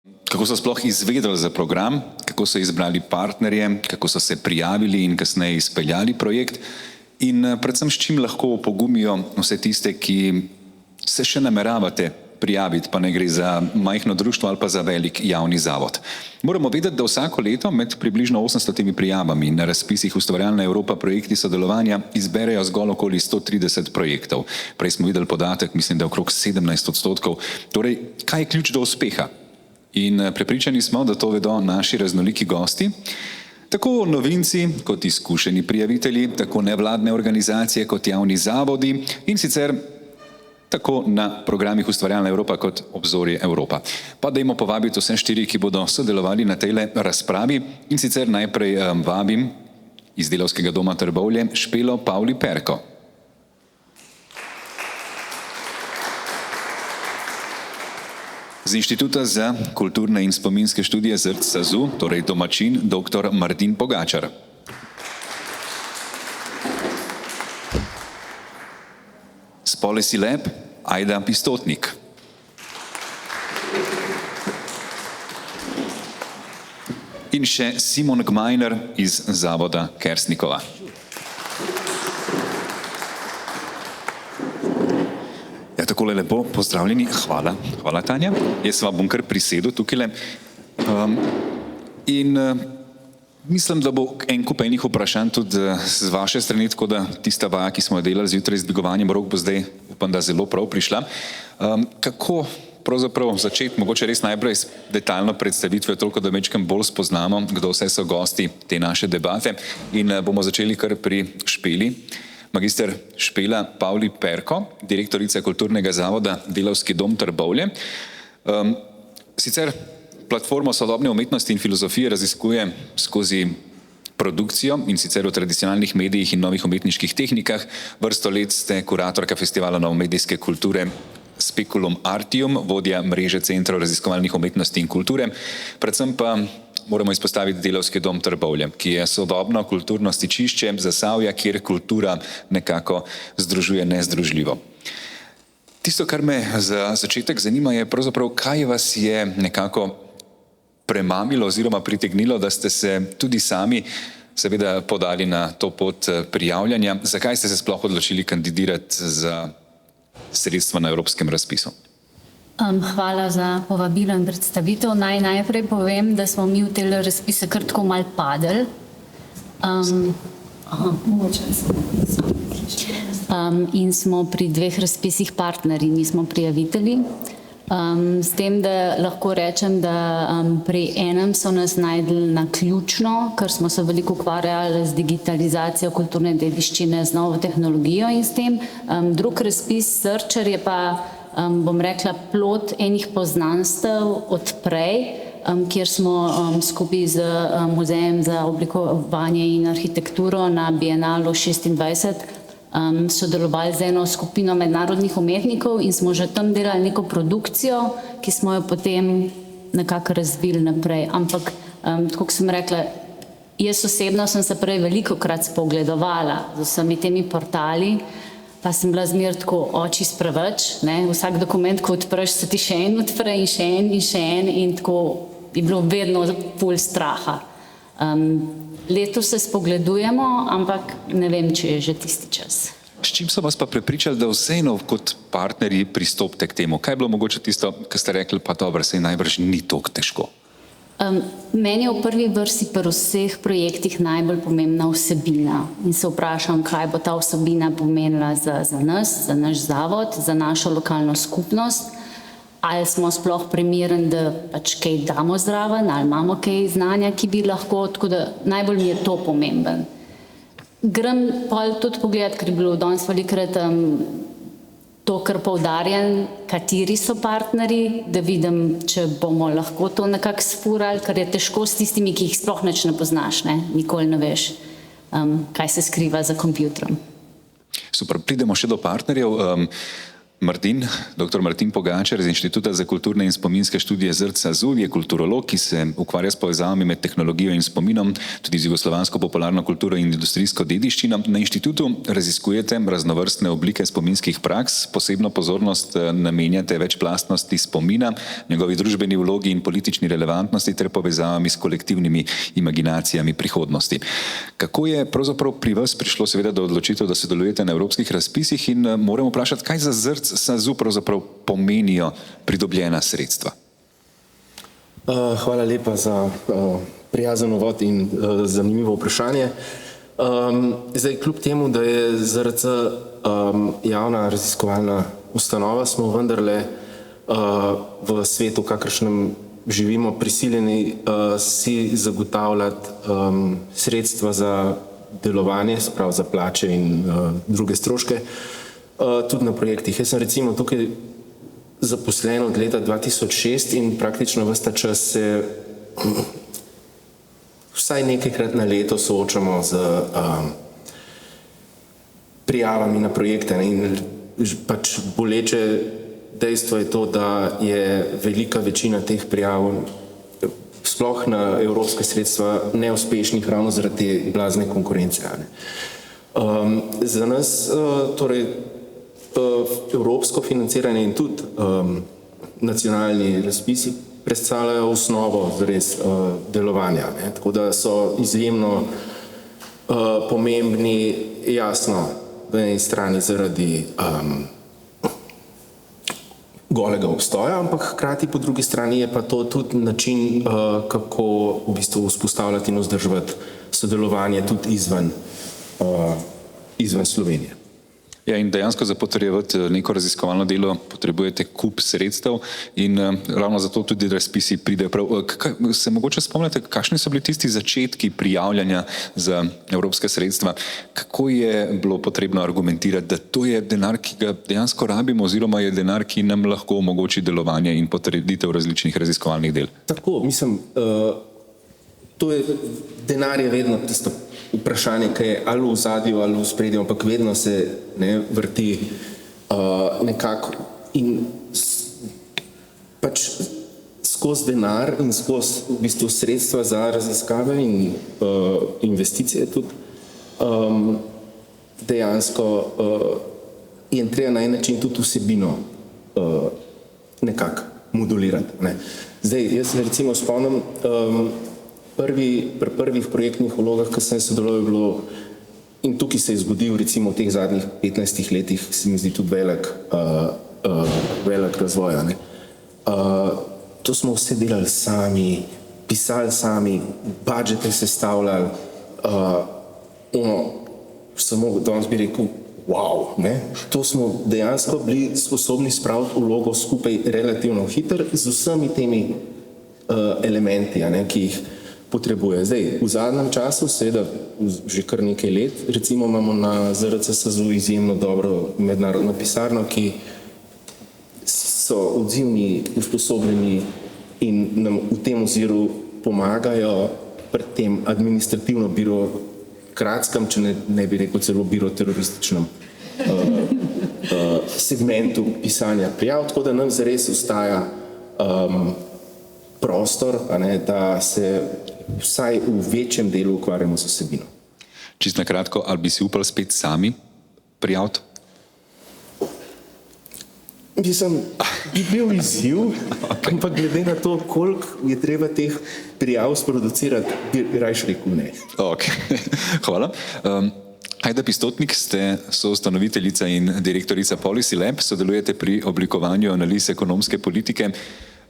Kako so sploh izvedeli za program, kako so izbrali partnerje, kako so se prijavili in kasneje izpeljali projekt in predvsem s čim lahko opogumijo vse tiste, ki se še nameravate prijaviti, pa ne gre za majhno društvo ali pa za velik javni zavod. Moramo vedeti, da vsako leto med približno 800 prijavami na razpisih Ustvarjalna Evropa projekti sodelovanja izberejo zgolj okoli 130 projektov. Prej smo videli podatek, mislim, da okrog 17%. Torej, kaj je ključ do uspeha? In prepričani smo, da to vedo naši raznoliki gosti, tako novinci kot izkušeni prijavitelji, tako nevladne organizacije kot javni zavodi in sicer tako na programih Ustvarjalna Evropa kot Obzorje Evropa. Pa dajmo povabiti vse štiri, ki bodo sodelovali na tej razpravi in sicer najprej vabim iz Delavskega doma Trbovlje Špelo Pavli Perko. Z Inštituta za kulturne in spominske študije ZRC SAZU, torej domačin, dr. Martin Pogačar. Z Policy Lab Ajda Pistotnik. In še Simon Gmajner iz Zavoda Kersnikova. Ja, takole lepo, pozdravljeni, hvala Tanja. Jaz vam bom kar prisedel tukaj. Mislim, da bo en kup enih vprašanj tudi z vaše strani, tako da tista vaja, ki smo jo delali zjutraj z dvigovanjem rok, bo zdaj, upam, da zelo prav prišla. Kako pravzaprav začeti, mogoče res najprej s detaljno predstavitvijo, toliko da mečkam bolj spoznamo, kdo vse so gosti te naše debate in bomo začeli kar pri Špeli. Magister Špela Pavli Perko, direktorica Kulturnega zavoda Delavski dom Trbovlje. Sicer platformo sodobne umetnosti in filozofije raziskuje skozi produkcijo in sicer v tradicionalnih medijih in novih umetniških tehnikah. Vrsto let ste kuratorka festivala novomedijske kulture Speculum Artium, vodja mreže centrov raziskovalnih umetnosti in kulture, predvsem pa moramo izpostaviti Delavski dom Trbovlje, ki je sodobno kulturno stičišče Zasavja, kjer kultura nekako združuje nezdružljivo. Tisto, kar me za začetek zanima, je pravzaprav, kaj vas je nekako premamilo oziroma pritegnilo, da ste se tudi sami seveda podali na to pot prijavljanja. Zakaj ste se sploh odločili kandidirati za sredstva na evropskem razpisu? Hvala za povabilo in predstavitev. Najprej povem, da smo mi v te razpise kar tako malo padli. In smo pri dveh razpisih partnerji, nismo prijavitelji. S tem, da lahko rečem, da pri enem so nas najdli naključno, ker smo se veliko ukvarjali z digitalizacijo kulturne dediščine, z novo tehnologijo in s tem. Drug razpis Srčar je pa, bom rekla, plod enih poznanstev od prej, kjer smo skupaj z Muzejem za oblikovanje in arhitekturo na Bienalu 26 sodelovali z eno skupino mednarodnih umetnikov in smo že tam delali neko produkcijo, ki smo jo potem nekako razvili naprej. Ampak, tako kot sem rekla, jaz osebno sem se prej velikokrat spogledovala z vsemi temi portali, pa sem bila zmer tako oči spreveč. Vsak dokument, ko odpreš, se ti še en odpre in še en in še en in tako je bilo vedno ful straha. Letos se spogledujemo, ampak ne vem, če je že tisti čas. S čim so vas pa prepričali, da vseeno kot partnerji pristopite k temu? Kaj je bilo mogoče tisto, kar ste rekli, pa dobro, saj najbrž ni toliko težko? Meni je v prvi vrsti pri vseh projektih najbolj pomembna vsebina in se vprašam, kaj bo ta vsebina pomenila za nas, za naš zavod, za našo lokalno skupnost, ali smo sploh primeren, da pač kaj damo zraven, ali imamo kaj znanja, ki bi lahko, tako da najbolj mi je to pomemben. Grem pol tudi pogledati, ker je bilo danes velikokrat to, kar poudarjam, kateri so partnerji, da vidim, če bomo lahko to nekako sfurali, ker je težko s tistimi, ki jih sploh nič ne poznaš, nikoli ne veš, kaj se skriva za kompjuterom. Super, pridemo še do partnerjev. Dr. Martin Pogačar z Inštituta za kulturne in spominske študije ZRC SAZU je kulturolog, ki se ukvarja s povezavami med tehnologijo in spominom, tudi z jugoslovansko popularno kulturo in industrijsko dediščino. Na inštitutu raziskujete raznovrstne oblike spominskih praks, posebno pozornost namenjate večplastnosti spomina, njegovi družbeni vlogi in politični relevantnosti ter povezavami s kolektivnimi imaginacijami prihodnosti. Kako je pravzaprav pri vas prišlo seveda do odločitev, da sodelujete na evropskih razpisih in moramo vprašati, kaj za ZRC SAZU pravzaprav pomenijo pridobljena sredstva? Hvala lepa za prijazen uvod in zanimivo vprašanje. Zdaj, kljub temu, da je ZRC javna raziskovalna ustanova, smo vendarle v svetu, kakršnem živimo, prisiljeni si zagotavljati sredstva za delovanje, spravo za plače in druge stroške, tudi na projektih. Jaz sem recimo tukaj zaposlen od leta 2006 in praktično ves ta čas se vsaj nekajkrat na leto soočamo z prijavami na projekte. In pač boleče dejstvo je to, da je velika večina teh prijav sploh na evropske sredstva neuspešnih ravno zaradi te blazne konkurence. Za nas torej evropsko financiranje in tudi nacionalni razpisi predstavljajo osnovo za res delovanja. Tako da so izjemno pomembni, jasno, v eni strani zaradi golega obstoja, ampak hkrati po drugi strani je pa to tudi način, kako v bistvu vzpostavljati in vzdrževati sodelovanje tudi izven Slovenije. Ja, in dejansko za potrjevati neko raziskovalno delo potrebujete kup sredstev in ravno zato tudi razpisi pridejo prav. Se mogoče spomnite, kakšni so bili tisti začetki prijavljanja za evropske sredstva? Kako je bilo potrebno argumentirati, da to je denar, ki ga dejansko rabimo, oziroma je denar, ki nam lahko omogoči delovanje in potrditev različnih raziskovalnih del? Tako, mislim, denar je vedno tisto vprašanje, ki je ali v zadju ali v spredju, ampak vedno se vrti nekako in pač skozi denar in skozi v bistvu sredstva za raziskave in investicije tudi dejansko je treba na en način tudi vsebino nekako modulirati. Zdaj, jaz se recimo spomnim, pri prvih projektnih vlogah, ki sem sodeloval, je bilo, in tukaj se je zgodil recimo v teh zadnjih 15 letih, se mi zdi tudi velik razvoj. To smo vse delali sami, pisali sami, budžete sestavljali, samo danes bi rekel, wow, to smo dejansko bili sposobni spraviti vlogo skupaj relativno hiter z vsemi temi elementi, ki jih potrebuje. Zdaj, v zadnjem času, seveda že kar nekaj let, recimo imamo na ZRC SAZU izjemno dobro mednarodno pisarno, ki so odzivni, usposobljeni in nam v tem oziru pomagajo pri tem administrativno birokratskem, če ne bi rekel celo biroterorističnem segmentu pisanja prijav, tako da nam zares ostaja prostor, da se vsaj v večjem delu ukvarjamo z vsebino. Čisto na kratko, ali bi si upali spet sami prijaviti? Mislim, bi bil izziv, ampak glede na to, koliko je treba teh prijav sproducirati, bi rajš rekel ne. Ok, hvala. Ajda Pistotnik, ste soustanoviteljica in direktorica Policy Lab, sodelujete pri oblikovanju analiz ekonomske politike,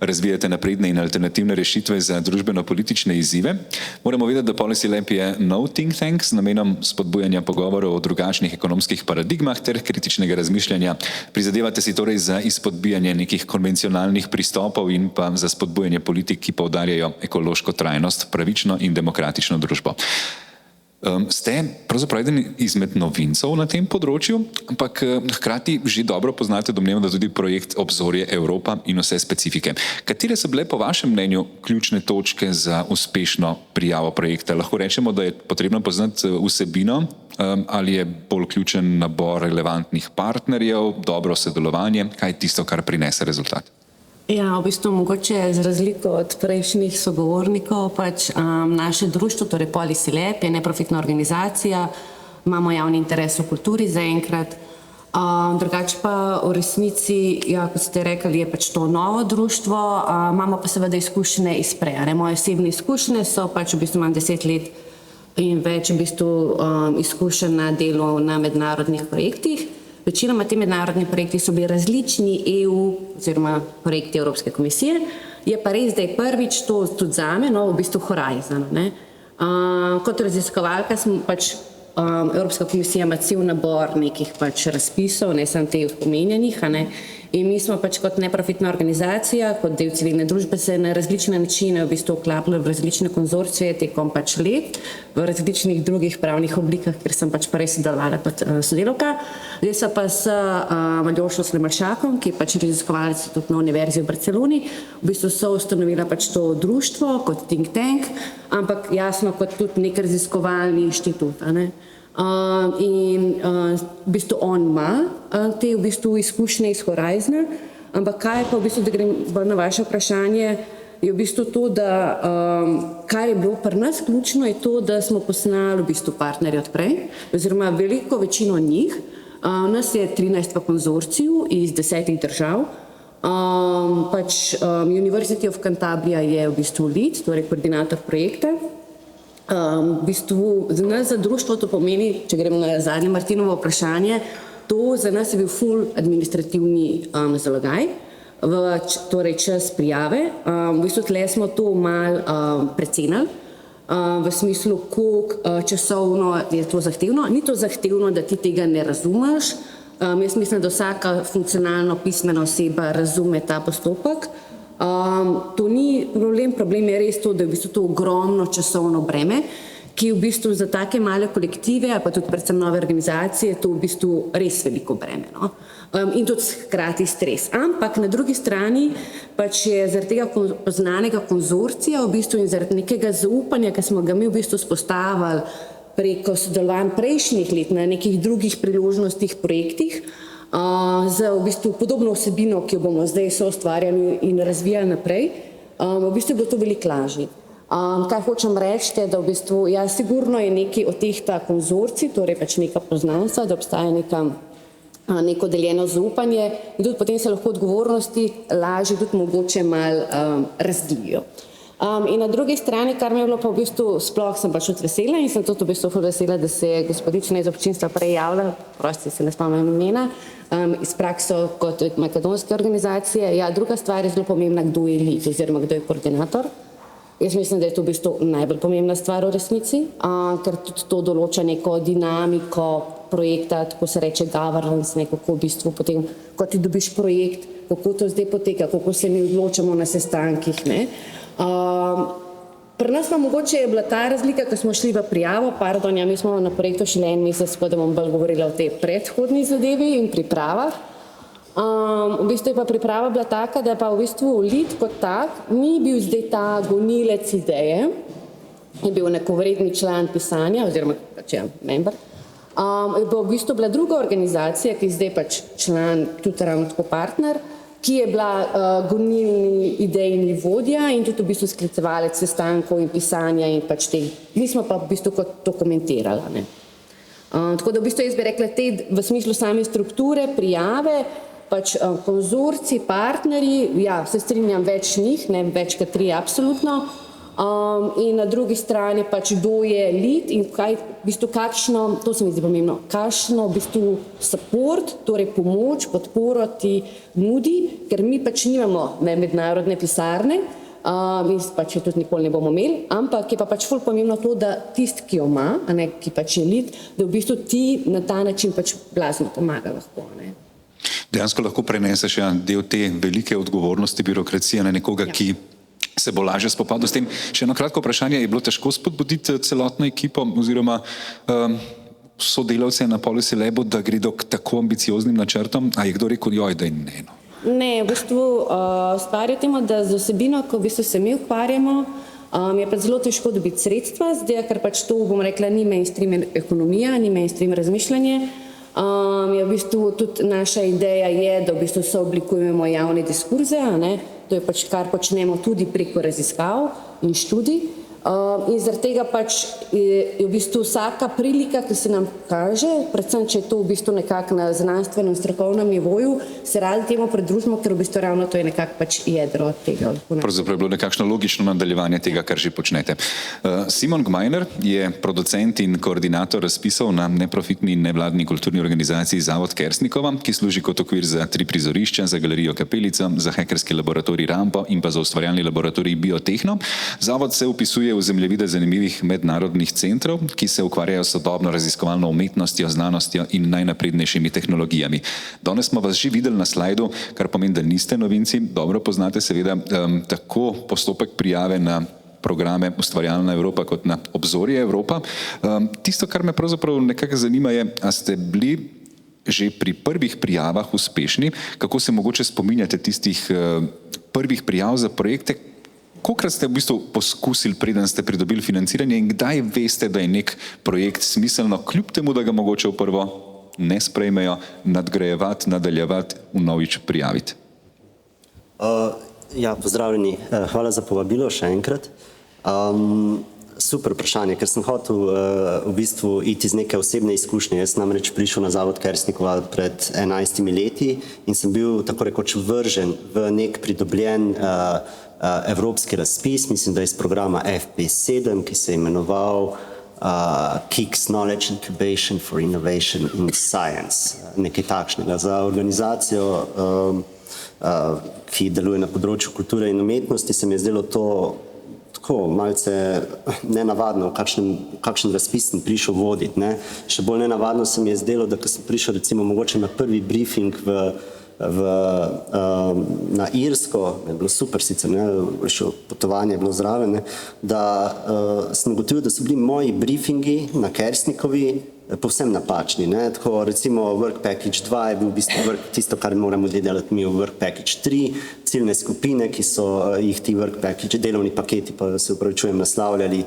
razvijate napredne in alternativne rešitve za družbeno-politične izzive. Moramo vedeti, da Policy Lab je nov think tank s namenom spodbujanja pogovorov o drugačnih ekonomskih paradigmah ter kritičnega razmišljanja. Prizadevate si torej za izpodbijanje nekih konvencionalnih pristopov in pa za spodbujanje politik, ki poudarjajo ekološko trajnost, pravično in demokratično družbo. Ste pravzaprav eden izmed novincev na tem področju, ampak hkrati že dobro poznate, domnevam, da tudi projekt Obzorje Evropa in vse specifike. Katere so bile po vašem mnenju ključne točke za uspešno prijavo projekta? Lahko rečemo, da je potrebno poznati vsebino ali je bolj ključen nabor relevantnih partnerjev, dobro sodelovanje, kaj je tisto, kar prinese rezultat? Ja, v bistvu mogoče za razliko od prejšnjih sogovornikov, naše društvo, torej Policy Lab, je neprofitna organizacija, imamo javni interes v kulturi zaenkrat, drugače pa v resnici, ja, kot ste rekli, je to novo društvo, imamo pa seveda izkušnje iz prej. Moje osebne izkušnje so v bistvu imam 10 let in več v bistvu izkušenj na delu na mednarodnih projektih. Večinoma ti mednarodni projekti so bili različni EU oziroma projekti Evropske komisije, je pa res, da je prvič to tudi zame, v bistvu Horizon. Kot raziskovalka smo Evropska komisija ima cel nabor nekih razpisov, ne samo teh omenjenih, in mi smo kot neprofitna organizacija, kot del civilne družbe se na različne načine v bistvu vklapljali v različne konzorcije tekom let, v različnih drugih pravnih oblikah, ker sem prej sodelovala kot sodelavka. Zdaj so pa s Aljošo Slemaršakom, ki je raziskovalec tudi na Univerzi v Barceloni, v bistvu so ustanovila to društvo kot think tank, ampak jasno kot tudi nek raziskovalni inštitut. In v bistvu on ima te v bistvu izkušnje iz Horizona, ampak kaj pa v bistvu, da grem na vaše vprašanje, je v bistvu to, da kar je bilo pri nas ključno, je to, da smo poznali v bistvu partnerje odprej, oziroma veliko večino njih. Nas je 13 v konzorciju iz 10 držav. University of Cantabria je v bistvu lead, torej koordinator projekta. V bistvu za nas, za društvo, to pomeni, če gremo na zadnje Martinovo vprašanje, to za nas je bil full administrativni zalogaj, torej čas prijave. V bistvu tle smo to malo precenili, v smislu, koliko časovno je to zahtevno. Ni to zahtevno, da ti tega ne razumeš. Jaz mislim, da vsaka funkcionalno pismena oseba razume ta postopek. To ni problem je res to, da je v bistvu to ogromno časovno breme, ki v bistvu za take male kolektive, ali pa tudi predvsem nove organizacije, to v bistvu res veliko breme. In tudi hkrati stres. Ampak na drugi strani je zaradi tega poznanega konzorcija v bistvu in zaradi nekega zaupanja, ki smo ga mi v bistvu spostavili preko sodelovanj prejšnjih let na nekih drugih priložnostih, projektih, za v bistvu podobno vsebino, ki jo bomo zdaj soustvarjali in razvijali naprej, v bistvu je bilo to veliko lažje. Kaj hočem reči, da v bistvu, ja, sigurno je nekaj od teh ta konzorcij, torej neka poznanstva, da obstaja neko deljeno zaupanje in tudi potem se lahko odgovornosti lažje tudi mogoče malo razdelijo. In na drugi strani, kar mi je bilo pa v bistvu, sploh sem tudi vesela in sem tudi v bistvu vesela, da se je gospodična iz občinstva prej javila, prosti se ne spomnim imena, iz prakso kot makedonske organizacije. Ja, druga stvar je zelo pomembna, kdo je lead oziroma kdo je koordinator. Jaz mislim, da je to v bistvu najbolj pomembna stvar v resnici, ker tudi to določa neko dinamiko projekta, tako se reče governance, kako v bistvu potem, ko ti dobiš projekt, kako to zdaj poteka, kako se mi odločamo na sestankih. Pri nas pa mogoče je bila ta razlika, ko smo šli v prijavo, mi smo na projektu šli en mesec, da bom bolj govorila o tej predhodni zadevi in pripravah. V bistvu je pa priprava bila taka, da pa v bistvu lead kot tak ni bil zdaj ta gonilec ideje, je bil nekovredni član pisanja oziroma member. Je pa v bistvu bila druga organizacija, ki je zdaj član, tudi ravno tako partner, ki je bila gonilni idejni vodja in tudi v bistvu sklicevalec sestankov in pisanja in teh. Mi smo pa v bistvu kot to komentirali. Tako da v bistvu jaz bi rekla, v smislu same strukture, prijave, konzorci, partnerji, ja, se strinjam, več njih, ne več kot 3 absolutno. In na drugi strani kdo je lead in kaj, v bistvu kakšno, to se mi zdi pomembno, kakšno v bistvu support, torej pomoč, podporo ti nudi, ker mi nimamo mednarodne pisarne, mi je tudi nikoli ne bomo imeli, ampak je pa ful pomembno to, da tisti, ki jo ima, ki je lead, da v bistvu ti na ta način blazno pomaga lahko. Dejansko lahko preneseš del te velike odgovornosti birokracije na nekoga, ki se bo lažje spopadel s tem. Še eno kratko vprašanje, je bilo težko spodbuditi celotno ekipo oziroma sodelavce na Policy Labu, da gredo k tako ambicioznim načrtom? A je kdo rekel, joj, da je ne? Ne, v bistvu stvar je v tem, da z vsebino, ko v bistvu se mi ukvarjamo, Je pa zelo težko dobiti sredstva, zdaj, ker pač to, bom rekla, ni mainstream ekonomija, ni mainstream razmišljanje. Je v bistvu tudi naša ideja je, da v bistvu sooblikujemo javne diskurze, to je pač kar počnemo tudi preko raziskav in študij. In zaradi tega pač je v bistvu vsaka prilika, ki se nam kaže, predvsem, če je to v bistvu nekako na znanstvenem, strokovnem nivoju, se radi temu pridružimo, ker v bistvu ravno to je nekako pač jedro tega. Pravzaprav je bilo nekakšno logično nadaljevanje tega, kar že počnete. Simon Gmajner je producent in koordinator razpisov na neprofitni nevladni kulturni organizaciji Zavod Kersnikova, ki služi kot okvir za 3 prizorišča, za galerijo Kapelica, za hekerski laboratorij Rampo in pa za ustvarjalni laboratorij Biotehno. Zavod se vpisuje v zemljevide zanimivih mednarodnih centrov, ki se ukvarjajo s sodobno raziskovalno umetnostjo, znanostjo in najnaprednejšimi tehnologijami. Danes smo vas že videli na slajdu, kar pomeni, da niste novinci. Dobro poznate seveda tako postopek prijave na programe Ustvarjalna Evropa kot na Obzorje Evropa. Tisto, kar me pravzaprav nekako zanima je, a ste bili že pri prvih prijavah uspešni, kako se mogoče spominjate tistih prvih prijav za projekte, kolikrat ste v bistvu poskusili, preden ste pridobili financiranje in kdaj veste, da je nek projekt smiselno, kljub temu, da ga mogoče v prvo ne sprejmejo, nadgrajevati, nadaljevati, vnovič prijaviti? Pozdravljeni. Hvala za povabilo še enkrat. Super vprašanje, ker sem hotel v bistvu iti iz neke osebne izkušnje. Jaz sem namreč prišel na Zavod Kersnikova pred 11 leti in sem bil tako rekoč vržen v nek pridobljen evropski razpis, mislim, da iz programa FP7, ki se je imenoval KICS Knowledge Incubation for Innovation in Science. Nekaj takšnega za organizacijo, ki deluje na področju kulture in umetnosti, se mi je zdelo to tako malce nenavadno, kakšen razpis sem prišel voditi. Še bolj nenavadno se mi je zdelo, da ko sem prišel recimo mogoče na prvi briefing na Irsko, je bilo super sicer, še potovanje je bilo zraven, da sem ugotovil, da so bili moji briefingi na Kersnikovi povsem napačni. Tako recimo Work Package 2 je bil v bistvu tisto, kar moramo delati mi v Work Package 3, ciljne skupine, ki so jih ti Work Package, delovni paketi, pa se upravičujem, naslavljali,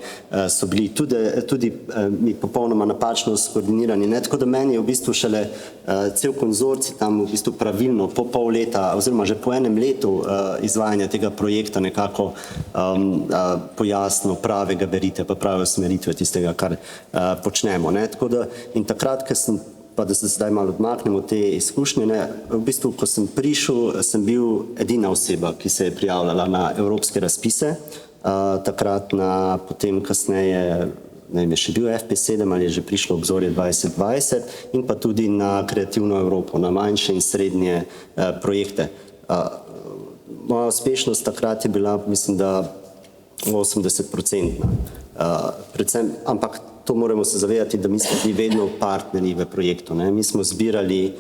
so bili tudi mi popolnoma napačno skoordinirani. Tako da meni je v bistvu šele cel konzorcij tam v bistvu pravilno po pol leta oziroma že po enem letu izvajanja tega projekta nekako pojasnil prave gabarite pa prave usmeritve tistega, kar počnemo. Tako da in takrat, ker sem, pa da se zdaj malo odmaknemo te izkušnje, v bistvu, ko sem prišel, sem bil edina oseba, ki se je prijavljala na evropske razpise, takrat potem kasneje, ne vem, je še bil FP7 ali je že prišlo Obzorje 2020 in pa tudi na Kreativno Evropo, na manjše in srednje projekte. Moja uspešnost takrat je bila, mislim, da 80%. Predvsem, ampak to moramo se zavedati, da mi smo bili vedno partnerji v projektu. Mi smo zbirali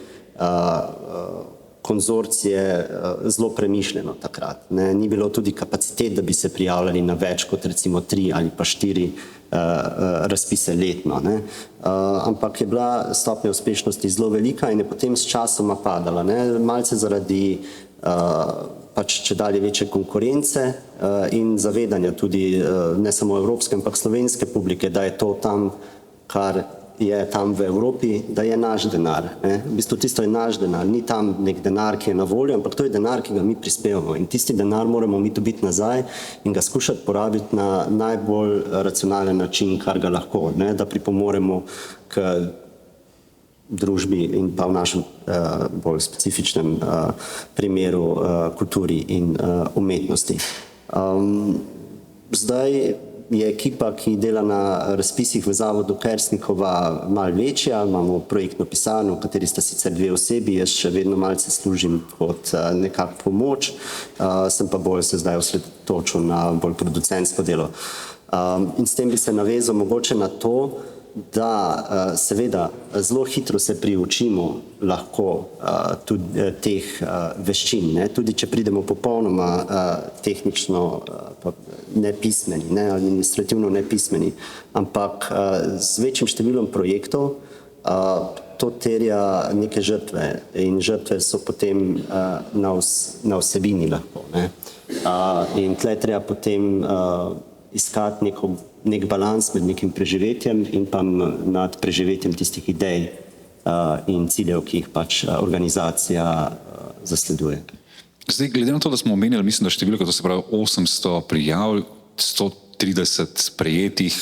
konzorcije zelo premišljeno takrat. Ni bilo tudi kapacitet, da bi se prijavljali na več kot recimo 3 ali pa 4 razpise letno. Ampak je bila stopnja uspešnosti zelo velika in je potem s časoma padala. Malce zaradi pač čedalje večje konkurence in zavedanja tudi ne samo evropske, ampak slovenske publike, da je to tam, kar je tam v Evropi, da je naš denar. V bistvu tisto je naš denar, ni tam nek denar, ki je na voljo, ampak to je denar, ki ga mi prispevamo in tisti denar moramo mi dobiti nazaj in ga skušati porabiti na najbolj racionalen način, kar ga lahko, da pripomoremo k družbi in pa v našem bolj specifičnem primeru kulturi in umetnosti. Zdaj je ekipa, ki dela na razpisih v Zavodu Kersnikova malo večja, imamo projektno pisarno, v kateri sta sicer 2 osebi, jaz še vedno malce služim kot nekak pomoč, sem pa bolj se zdaj osredotočil na bolj producentsko delo. In s tem bi se navezal mogoče na to, da seveda zelo hitro se priučimo lahko tudi teh veščin, tudi če pridemo popolnoma tehnično nepismeni, administrativno nepismeni, ampak z večjim številom projektov to terja neke žrtve in žrtve so potem na vsebini lahko. In tle treba potem iskati nek balans med nekim preživetjem in pa nad preživetjem tistih idej in ciljev, ki jih pač organizacija zasleduje. Zdaj, glede na to, da smo omenili, mislim, da številka, to se pravi 800 prijav, 130 sprejetih,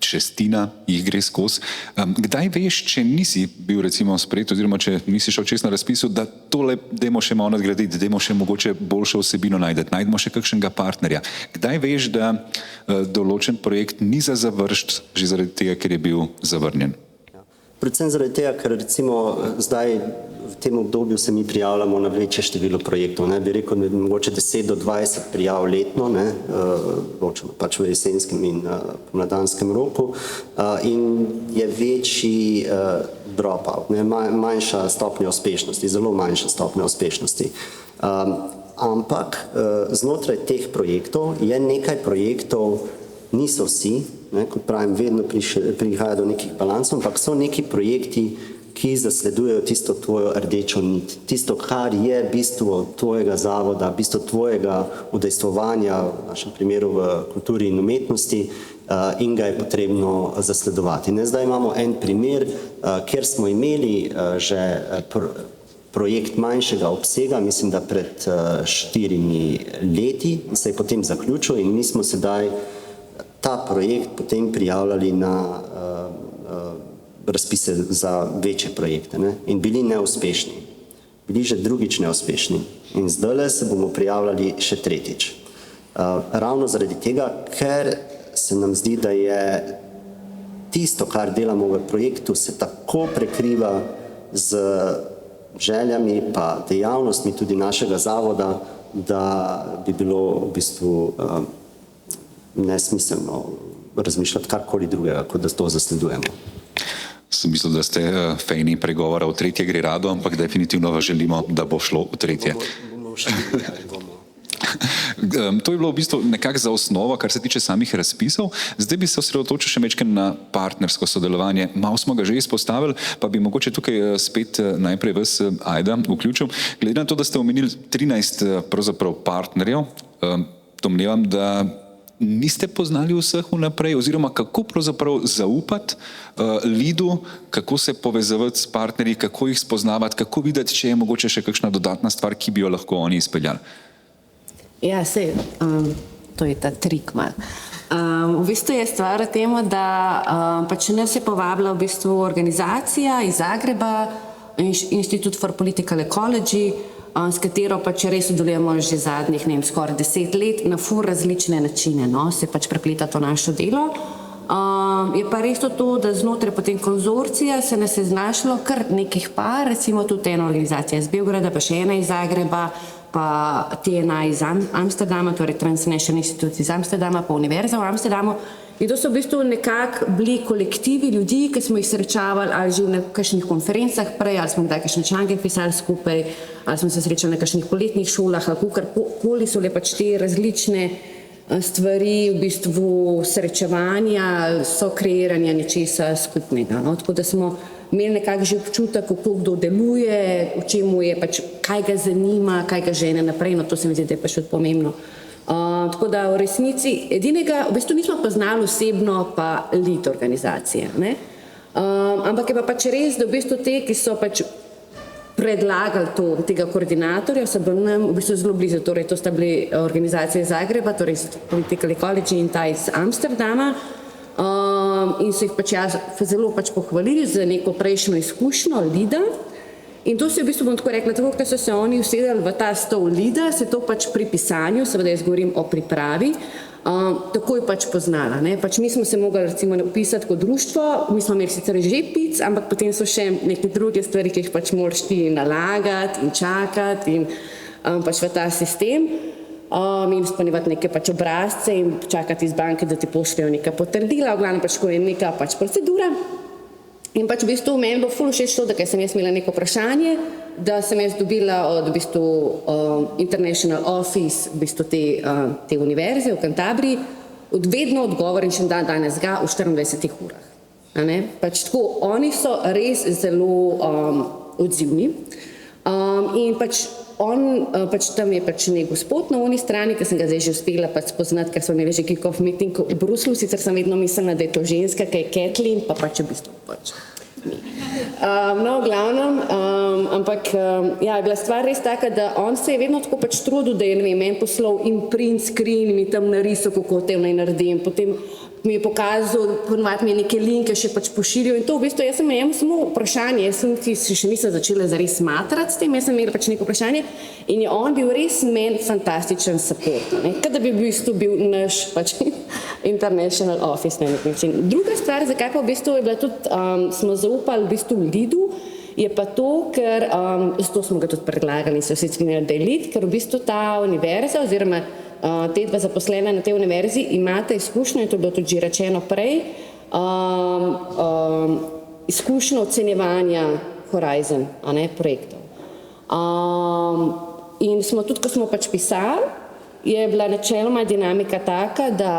šestina jih gre skozi. Kdaj veš, če nisi bil recimo sprejet oziroma če nisi šel čez na razpisu, da tole dajmo še malo nadgraditi, dajmo še mogoče boljšo vsebino najdemo še kakšnega partnerja. Kdaj veš, da določen projekt ni za završiti, že zaradi tega, ker je bil zavrnjen? Predvsem zaradi tega, ker recimo zdaj v tem obdobju se mi prijavljamo na večje število projektov. Bi rekel, mogoče 10 do 20 prijav letno, pač v jesenskem in pomladanskem roku, in je večji dropout, manjša stopnja uspešnosti, zelo manjša stopnja uspešnosti. Ampak znotraj teh projektov je nekaj projektov, niso vsi, kot pravim, vedno prihaja do nekih balansov, ampak so neki projekti, ki zasledujejo tisto tvojo rdečo nit, tisto, kar je bistvo tvojega zavoda, bistvo tvojega udejstvovanja, v našem primeru v kulturi in umetnosti, in ga je potrebno zasledovati. Zdaj imamo en primer, kjer smo imeli že projekt manjšega obsega, mislim, da pred 4 leti, se je potem zaključil in mi smo sedaj ta projekt potem prijavljali na razpise za večje projekte in bili neuspešni. Bili že drugič neuspešni in zdaj se bomo prijavljali še tretjič. Ravno zaradi tega, ker se nam zdi, da je tisto, kar delamo v projektu, se tako prekriva z željami pa dejavnostmi tudi našega zavoda, da bi bilo v bistvu nesmiselno razmišljati karkoli drugega, kot da to zasledujemo. Sem mislil, da ste fejni pregovora v tretje gre rado, ampak definitivno vas želimo, da bo šlo v tretje. To je bilo v bistvu nekako za osnovo, kar se tiče samih razpisov. Zdaj bi se osredotočil še majčkeno na partnersko sodelovanje. Malo smo ga že izpostavili, pa bi mogoče tukaj spet najprej vas, Ajda, vključil. Glede na to, da ste omenili 13 pravzaprav partnerjev, domnevam, da niste poznali vseh vnaprej, oziroma kako pravzaprav zaupati lidu, kako se povezovati s partnerji, kako jih spoznavati, kako videti, če je mogoče še kakšna dodatna stvar, ki bi jo lahko oni izpeljali. Ja, sej, to je ta trik mal. V bistvu je stvar v tem, da pač nas je povabila v bistvu organizacija iz Zagreba, Institute for Political Ecology, s katero pač res sodelujemo že zadnjih, skoraj 10 let na ful različne načine, se pač prepleta to naše delo. Je pa res to, da znotraj potem konzorcija se nas je znašlo kar nekih par, recimo tudi ena organizacija iz Beograda, pa še ena iz Zagreba, pa TNA iz Amsterdama, torej Transnational Institute iz Amsterdama, pa Univerza v Amsterdamu. In to so v bistvu nekako bili kolektivi ljudi, ki smo jih srečavali ali že na kakšnih konferencah prej, ali smo kdaj kakšne članke pisali skupaj, ali smo se srečali na kakšnih poletnih šolah, ali kakorkoli so le pač te različne stvari, v bistvu srečevanja, sokreiranja nečesa skupnega. Tako da smo imeli nekako že občutek, kako kdo deluje, v čemu je pač, kaj ga zanima, kaj ga žene naprej, to se mi zdi, da je pač tudi pomembno. Tako da v resnici edinega, v bistvu nismo poznali osebno pa lead organizacije, ampak je pa pač res, da v bistvu te, ki so pač predlagali tega koordinatorja, so bili nam v bistvu zelo blizu, torej to sta bili organizacije iz Zagreba, torej Political Ecology in ta iz Amsterdama, in so jih pač zelo pač pohvalili za neko prejšnjo izkušnjo leada. In to se v bistvu, bom tako rekla, tako, da so se oni usedali v ta stol leada, se to pač pri pisanju, seveda jaz govorim o pripravi, takoj pač poznala. Pač mi smo se mogli recimo napisati kot društvo, mi smo imeli sicer že pic, ampak potem so še neke druge stvari, ki jih pač moraš ti nalagati in čakati in pač v ta sistem. In izpolnjevati neke pač obrazce in čakati iz banke, da ti pošljajo neka potrdila, v glavnem pač ko je neka pač procedura. In pač v bistvu meni bo ful všeč to, da sem jaz imela neko vprašanje, da sem jaz dobila od v bistvu International Office v bistvu te univerze v Cantabriji, vedno odgovor in še danes ga v 24 urah. Pač tako, oni so res zelo odzivni in pač pač tam je pač nek gospod na oni strani, ki sem ga zdaj že uspela pač spoznati, ker smo imeli že kick-off meeting v Bruslu, sicer sem vedno mislila, da je to ženska, ki je Kathleen, pa pač v bistvu pač. No, v glavnem, ampak ja, je bila stvar res taka, da on se je vedno tako pač trudil, da je, ne vem, meni poslal in print screen, mi tam narisal, kako te naj naredim, potem mi je pokazal, ponovadi mi je neke linke še pač pošiljal in to v bistvu, jaz sem imel samo vprašanje, jaz sem še nisem začela zares matrati s tem, jaz sem imela pač neko vprašanje in je on bil res meni fantastičen support, ne, kada bi v bistvu bil naš pač international office na nek način. Druga stvar, zakaj pa v bistvu je bila tudi, smo zaupali v bistvu Lidu, je pa to, ker, zato smo ga tudi predlagali in se vsi strinjali, da je Lid, ker v bistvu ta univerza oziroma te dva zaposlena na tej univerzi imate izkušnjo, in to je bilo tudi že rečeno prej, izkušnjo ocenjevanja Horizon, a ne, projektov. In smo tudi, ko smo pač pisali, je bila načeloma dinamika taka, da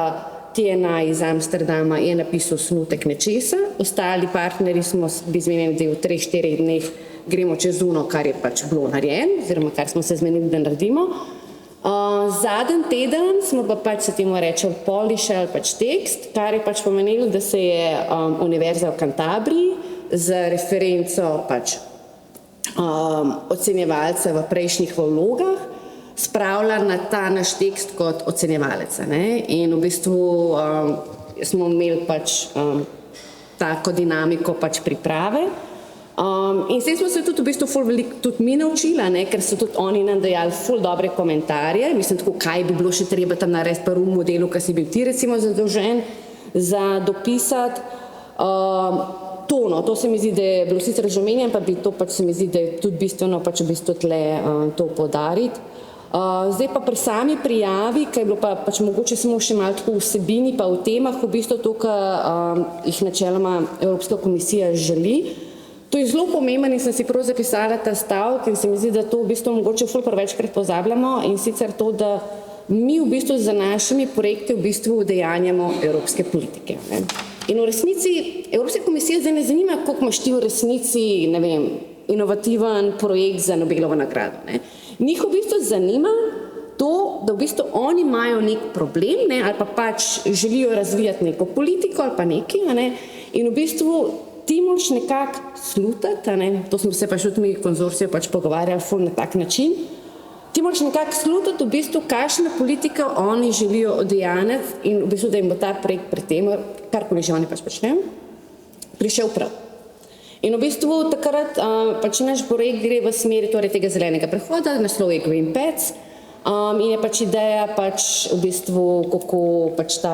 TNA iz Amsterdama je napisal snutek nečesa, ostali partnerji smo bili zmenjeni, da v 3-4 dneh gremo čez uno, kar je pač bilo narejeno, oziroma kar smo se zmenili, da naredimo. Zadnji teden smo pa pač se temu rečeli polishali pač tekst, kar je pač pomenilo, da se je Univerza v Cantabriji z referenco pač ocenjevalca v prejšnjih vlogah spravila na ta naš tekst kot ocenjevalec, ne? In v bistvu smo imeli pač tako dinamiko pač priprave. In zdaj smo se tudi v bistvu ful veliko tudi mi naučila, ne, ker so tudi oni nam dajali ful dobre komentarje, mislim tako, kaj bi bilo še treba tam narediti v prvem modelu, ki si bil ti recimo zadolžen za dopisati. To se mi zdi, da je bilo sicer že omenjeno, pa bi to pač se mi zdi, da je tudi bistveno pač v bistvu tle to poudariti. Zdaj pa pri sami prijavi, ki je bilo pa pač mogoče samo še malo tako vsebini pa v temah, v bistvu to, kar jih načeloma Evropska komisija želi. To je zelo pomembno in sem si prav zapisala ta stavek in se mi zdi, da to v bistvu mogoče ful prevečkrat pozabljamo in sicer to, da mi v bistvu za našimi projekti v bistvu udejanjamo evropske politike. Ne? In v resnici Evropska komisija zdaj ne zanima, koliko imaš ti v resnici, ne vem, inovativen projekt za Nobelovo nagrado. Ne? Njih v bistvu zanima to, da v bistvu oni imajo nek problem, ne, ali pa pač želijo razvijati neko politiko ali pa nekaj, ne, in v bistvu ti moraš nekako slutati, ne, to smo se pač tudi mi konzorcijo pač pogovarjali ful na tak način, ti moraš nekako slutati v bistvu, kakšna politika oni želijo udejaniti in v bistvu, da jim bo ta projekt pri tem, karkoli že oni pač počnejo, prišel prav. In v bistvu takrat pač naš projekt gre v smeri torej tega zelenega prehoda, naslov je Green Paths, in je pač ideja pač v bistvu, kako pač ta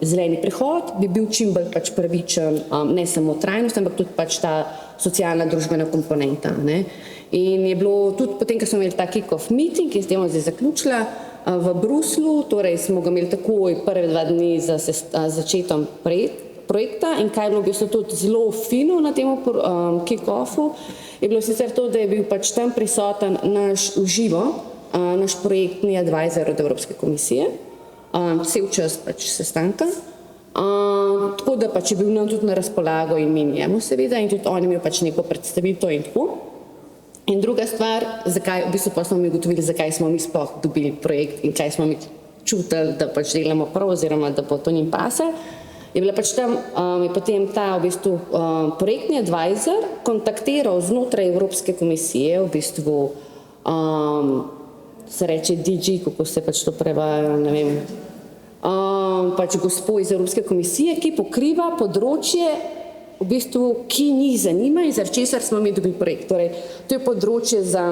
zeleni prehod bi bil čim bolj pač pravičen, ne samo trajnost, ampak tudi pač ta socialna družbena komponenta. Ne. In je bilo tudi potem, ko smo imeli ta kick-off meeting, ki s tem zdaj zaključila v Bruslu, torej smo ga imeli takoj prve 2 dni za začetom projekta in kaj je bilo v bistvu tudi zelo fino na tem kick-offu, je bilo sicer to, da je bil pač tam prisoten naš uživo, naš projektni advisor od Evropske komisije, cel čas pač sestanka, tako da pač je bil nam tudi na razpolago in mi njemu seveda in tudi on imel pač neko predstavitev in tako. In druga stvar, zakaj, v bistvu pa smo mi ugotovili, zakaj smo mi sploh dobili projekt in kaj smo mi čutili, da pač delamo prav oziroma da bo to njim pase, je bila pač tam, je potem ta v bistvu projektni advisor kontaktiral znotraj Evropske komisije, v bistvu se reče DG, kako se pač to prevaja, ne vem, pač gospod iz Evropske komisije, ki pokriva področje, v bistvu, ki njih zanima in zaradi česar smo mi dobili projekt. Torej, to je področje za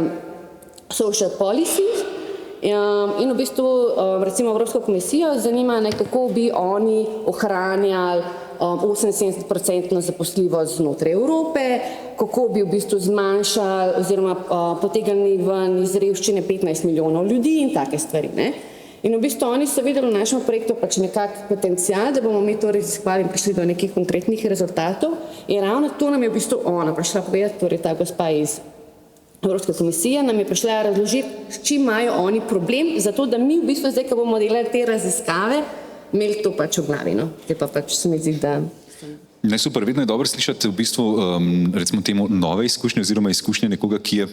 social policies in v bistvu, recimo Evropsko komisijo zanima, kako bi oni ohranjali 78% zaposljivost znotraj Evrope, kako bi v bistvu zmanjšali oziroma potegnili ven iz revščine 15 milijonov ljudi in take stvari. Ne? In v bistvu oni so videli v našem projektu pač nekak potencial, da bomo mi to raziskovali in prišli do nekih konkretnih rezultatov. In ravno to nam je v bistvu ona prišla povedati, torej ta gospa iz Evropske komisije nam je prišla razložiti, s čim imajo oni problem, zato da mi v bistvu zdaj, ko bomo delali te raziskave, imeli to pač v glavi. No? Te pa pač se mi zdi, da... Ne, super, vedno je dobro slišati v bistvu, recimo temu, nove izkušnje oziroma izkušnje nekoga, ki je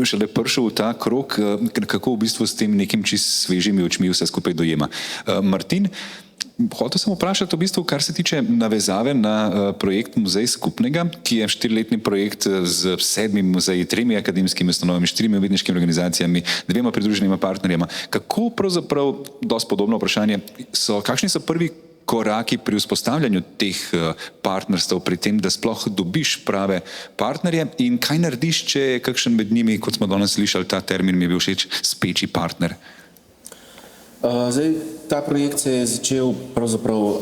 šele prišel v ta krog, kako v bistvu s tem nekim čist svežimi očmi vse skupaj dojema. Martin, hotel sem vprašati v bistvu, kar se tiče navezave na projekt Muzej skupnega, ki je 4-letni projekt z 7 muzeji, 3 akademskimi ustanovami, 4 umetniškimi organizacijami, 2 pridruženima partnerjema. Kako pravzaprav, dosti podobno vprašanje, kakšni so prvi koraki pri vzpostavljanju teh partnerstv, pri tem, da sploh dobiš prave partnerje in kaj narediš, če je kakšen med njimi, kot smo danes slišali, ta termin mi je bil všeč, speči partner? Zdaj, ta projekt se je začel pravzaprav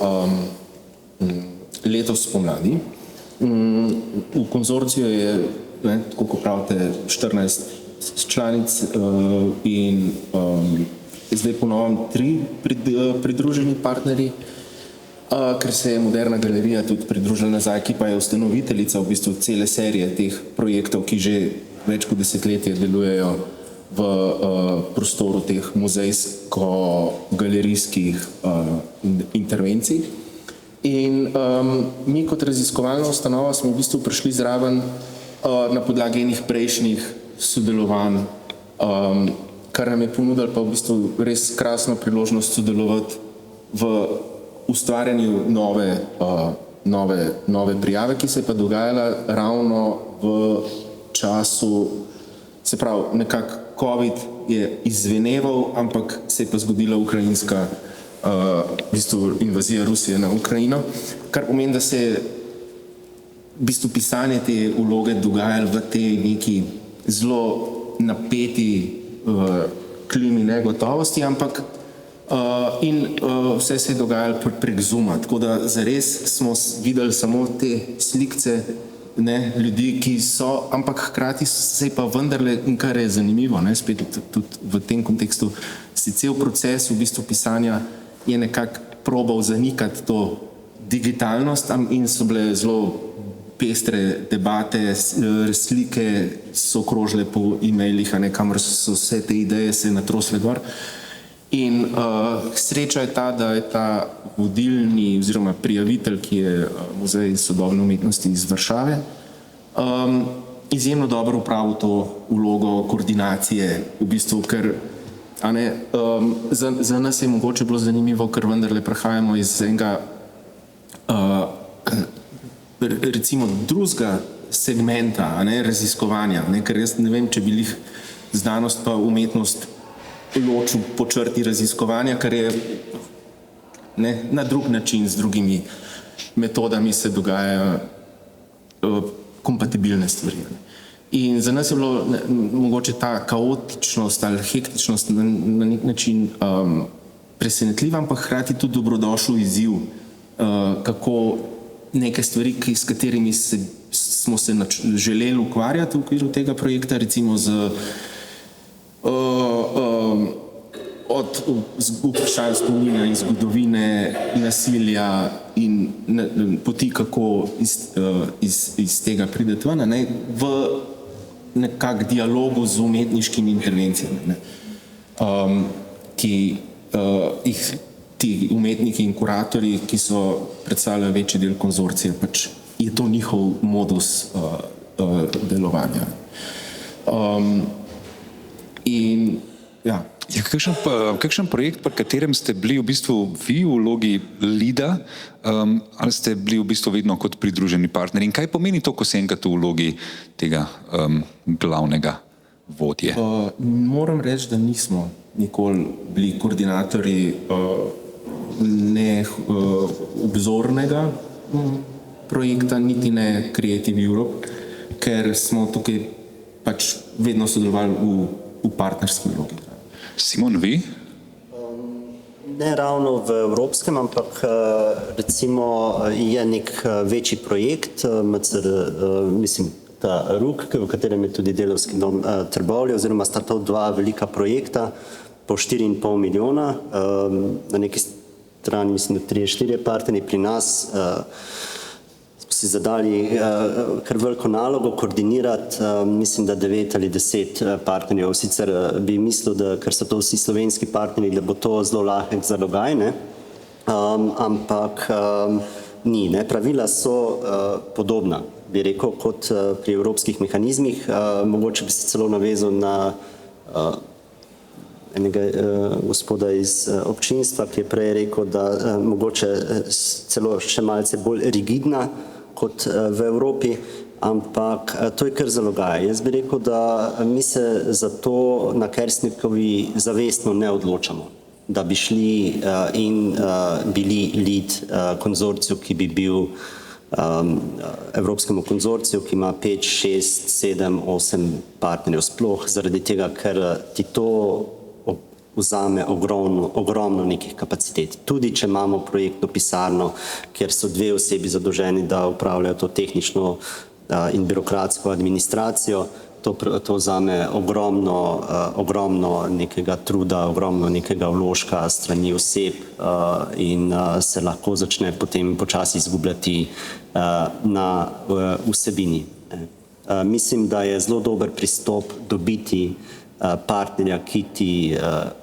letos spomladi. V konzorciju je, tako kot pravite, 14 članic in zdaj po novem 3 pridruženi partnerji, ker se je Moderna galerija tudi pridružila nazaj, ki pa je ustanoviteljica v bistvu cele serije teh projektov, ki že več kot desetletje delujejo v prostoru teh muzejsko-galerijskih intervencij. In mi kot raziskovalna ustanova smo v bistvu prišli zraven na podlagi enih prejšnjih sodelovanj, kar nam je ponudilo pa v bistvu res krasno priložnost sodelovati v ustvarjanju nove prijave, ki se je pa dogajala ravno v času, se pravi, nekako COVID je izveneval, ampak se je pa zgodila ukrajinska v bistvu invazija Rusije na Ukrajino, kar pomeni, da se je v bistvu pisanje te vloge dogajalo v tej neki zelo napeti klimi negotovosti, ampak vse se je dogajalo prek Zooma, tako da zares smo videli samo te slikce ljudi, ki so, ampak hkrati se je pa vendarle, in kar je zanimivo, spet tudi v tem kontekstu, si cel proces v bistvu pisanja je nekako probal zanikati to digitalnost in so bile zelo pestre debate, slike so krožile po e-mailih, kamor so vse te ideje se natrosle gor. In sreča je ta, da je ta vodilni oziroma prijavitelj, ki je Muzej sodobne umetnosti iz Varšave, izjemno dobro opravil to vlogo koordinacije, v bistvu, ker za nas je mogoče bilo zanimivo, ker vendarle prehajamo iz enega recimo drugega segmenta raziskovanja, ker jaz ne vem, če bi jih znanost pa umetnost ločil po črti raziskovanja, ker je na drug način z drugimi metodami se dogajajo kompatibilne stvari. In za nas je bilo mogoče ta kaotičnost ali hektičnost na nek način presenetljiva, ampak hkrati tudi dobrodošel izziv, kako neke stvari, s katerimi smo se želeli ukvarjati v okviru tega projekta, recimo z od vprašanj spomina in zgodovine, nasilja in poti, kako iz tega prideti ven, v nekak dialogu z umetniškimi intervencijami, ki jih ti umetniki in kuratorji, ki so predstavljali večji del konzorcija, pač je to njihov modus delovanja. In ja. Kakšen projekt, pri katerem ste bili v bistvu vi v vlogi lida, ali ste bili v bistvu vedno kot pridruženi partner? In kaj pomeni to, ko se enkrat v vlogi tega glavnega vodje? Moram reči, da nismo nikoli bili koordinatorji ne obzornega projekta, niti ne Creative Europe, ker smo tukaj pač vedno sodelovali v partnerski vlogi. Simon, vi? Ne ravno v evropskem, ampak recimo je nek večji projekt, mislim, ta RUK, v katerem je tudi Delavski dom Trbovlje, oziroma sta to 2 velika projekta po 4,5 milijona. Na neki strani mislim, da 3-4 partnerji, pri nas smo si zadali kar veliko nalogo koordinirati, mislim, da 9 ali 10 partnerjev. Sicer bi mislil, da ker so to vsi slovenski partnerji, da bo to zelo lahek zalogaj, ampak ni. Ne? Pravila so podobna, bi rekel, kot pri evropskih mehanizmih. Mogoče bi se celo navezal na enega gospoda iz občinstva, ki je prej rekel, da mogoče celo še malce bolj rigidna kot v Evropi, ampak to je kar zalogaj. Jaz bi rekel, da mi se za to na Kersnikovi zavestno ne odločamo, da bi šli in bili lead konzorciju, ki bi bil evropskemu konzorciju, ki ima 5, 6, 7, 8 partnerjev sploh, zaradi tega, ker ti to vzame ogromno nekih kapacitet. Tudi če imamo projektno pisarno, kjer so 2 osebi zadolženi, da upravljajo to tehnično in birokratsko administracijo, to vzame ogromno nekega truda, ogromno nekega vložka strani oseb in se lahko začne potem počasi izgubljati na vsebini. Mislim, da je zelo dober pristop dobiti partnerja, ki ti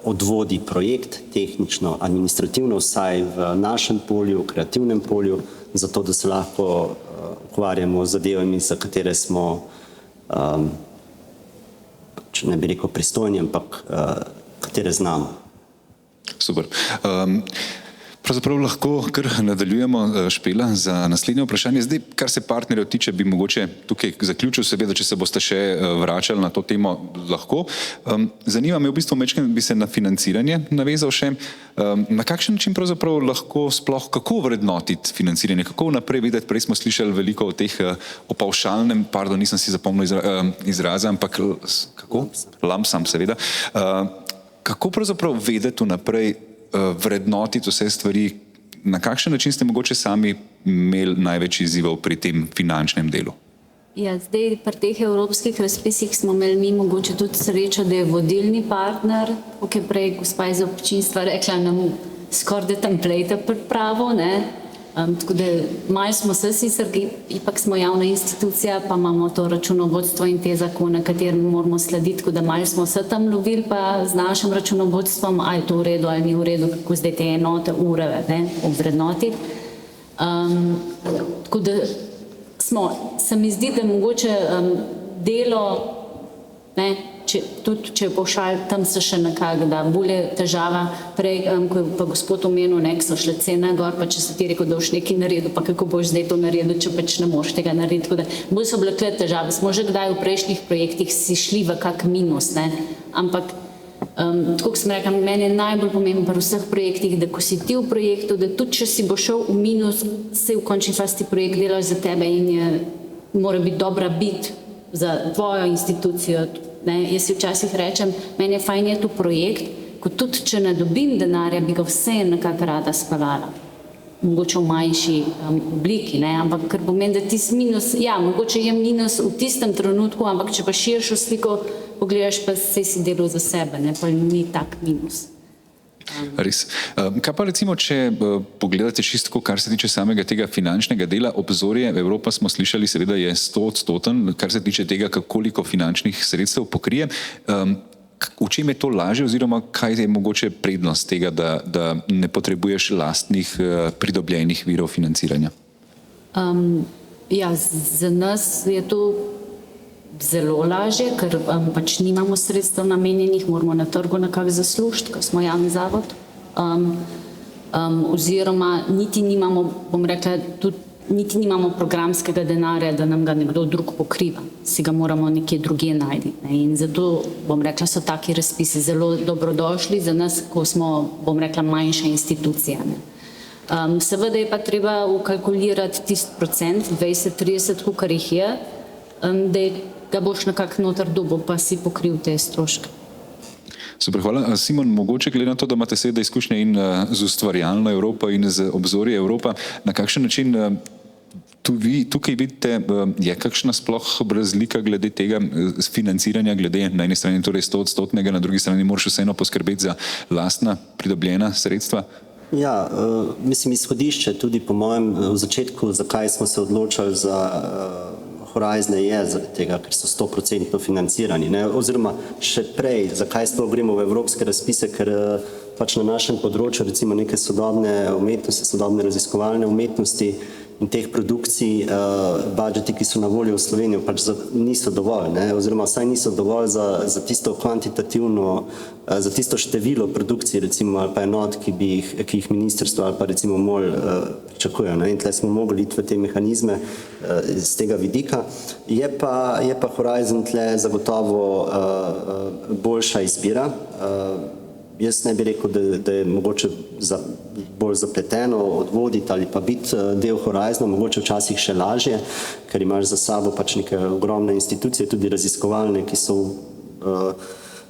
odvodi projekt tehnično, administrativno, vsaj v našem polju, v kreativnem polju, zato da se lahko ukvarjamo z zadevami, za katere smo, če ne bi rekel pristojni, ampak katere znamo. Super. Pravzaprav lahko kar nadaljujemo, Špela, za naslednje vprašanje. Zdaj, kar se partnerjev tiče, bi mogoče tukaj zaključil, seveda, če se boste še vračali na to temo, lahko. Zanima me v bistvu, mečkaj bi se na financiranje navezal še. Na kakšen način pravzaprav lahko sploh, kako vrednotiti financiranje, kako naprej videti, prej smo slišali veliko o teh, o pavšalnem, nisem si zapomnil izraza, ampak kako? Lump sum, seveda. Kako pravzaprav vedeti vnaprej, vrednotiti vse stvari, na kakšen način ste mogoče sami imeli največ izzivov pri tem finančnem delu? Ja, zdaj pri teh evropskih razpisih smo imeli mi mogoče tudi srečo, da je vodilni partner, kot je prej gospa iz občinstva rekla, nam skoraj template pripravil, ne? Tako da malo smo se sicer, ipak smo javna institucija, pa imamo to računovodstvo in te zakone, katerim moramo slediti, tako da malo smo se tam lovili pa z našim računovodstvom, ali je to v redu ali ni v redu, kako zdaj te enote, ure, ne, obvrednotiti. Tako da se mi zdi, da mogoče delo, ne, tudi če je pavšal, tam se še nekako da, bolj je težava, prej, ko je pa gospod omenil, ne, so šle cene gor, pa če se ti rekel, da boš nekaj naredil, pa kako boš zdaj to naredil, če pač ne moš tega narediti, tako da bolj so bile tukaj težave. Smo že kdaj v prejšnjih projektih si šli v kak minus, ne, ampak tako kot sem rekla, meni je najbolj pomembno pri vseh projektih, da ko si ti v projektu, da tudi če si bo šel v minus, se v končni fazi projekt delaš za tebe in mora biti dobra bit za tvojo institucijo. Ne, jaz si včasih rečem, meni je fajn je tu projekt, ko tudi če ne dobim denarja, bi ga vse nekako rada speljala. Mogoče v manjši obliki, ne, ampak ker pomeni, da tisti minus, ja, mogoče je minus v tistem trenutku, ampak če pa širšo sliko pogledaš, pa se si delal za sebe, ne, pa ni tak minus. Res. Kaj pa recimo, če pogledate čisto, kar se tiče samega tega finančnega dela, Obzorje Evropa smo slišali, seveda je 100%, kar se tiče tega, koliko finančnih sredstev pokrije. V čem je to lažje oziroma kaj je mogoče prednost tega, da ne potrebuješ lastnih pridobljenih virov financiranja? Ja, za nas je to zelo lažje, ker pač nimamo sredstev namenjenih, moramo na trgu nekako zaslužiti, ker smo javni zavod. Oziroma niti nimamo, bom rekla, tudi niti nimamo programskega denarja, da nam ga nekdo drug pokriva. Si ga moramo nekje drugje najti. In zato, bom rekla, so taki razpisi zelo dobrodošli za nas, ko smo, bom rekla, manjša institucija. Seveda je pa treba ukalkulirati tisti procent, 20-30, kolikor jih je, da ga boš nekako noter dobil, pa si pokril te stroške. Super, hvala. Simon, mogoče glede na to, da imate seveda izkušnje in z ustvarjalno Evropo in z Obzorje Evropa, na kakšen način tukaj vidite, je kakšna sploh razlika glede tega financiranja, glede na eni strani torej 100%, na drugi strani moraš vseeno poskrbeti za lastna pridobljena sredstva? Ja, mislim, izhodišče tudi po mojem v začetku, zakaj smo se odločali za Horizon je zaradi tega, ker so 100% financirani, ne? Oziroma še prej, zakaj sploh gremo v evropske razpise, ker pač na našem področju recimo neke sodobne umetnosti, sodobne raziskovalne umetnosti in teh produkcij, budžeti, ki so na voljo v Sloveniji, pač niso dovolj, ne? Oziroma vsaj niso dovolj za tisto kvantitativno, za tisto število produkcij, recimo, ali pa enot, ki jih ministrstvo ali pa recimo MOL pričakujejo, ne? In tle smo mogli iti v te mehanizme z tega vidika. Je pa Horizon tle zagotovo boljša izbira. Jaz ne bi rekel, da je mogoče bolj zapleteno odvoditi ali pa biti del Horizona, mogoče včasih še lažje, ker imaš za sabo pač neke ogromne institucije, tudi raziskovalne, ki so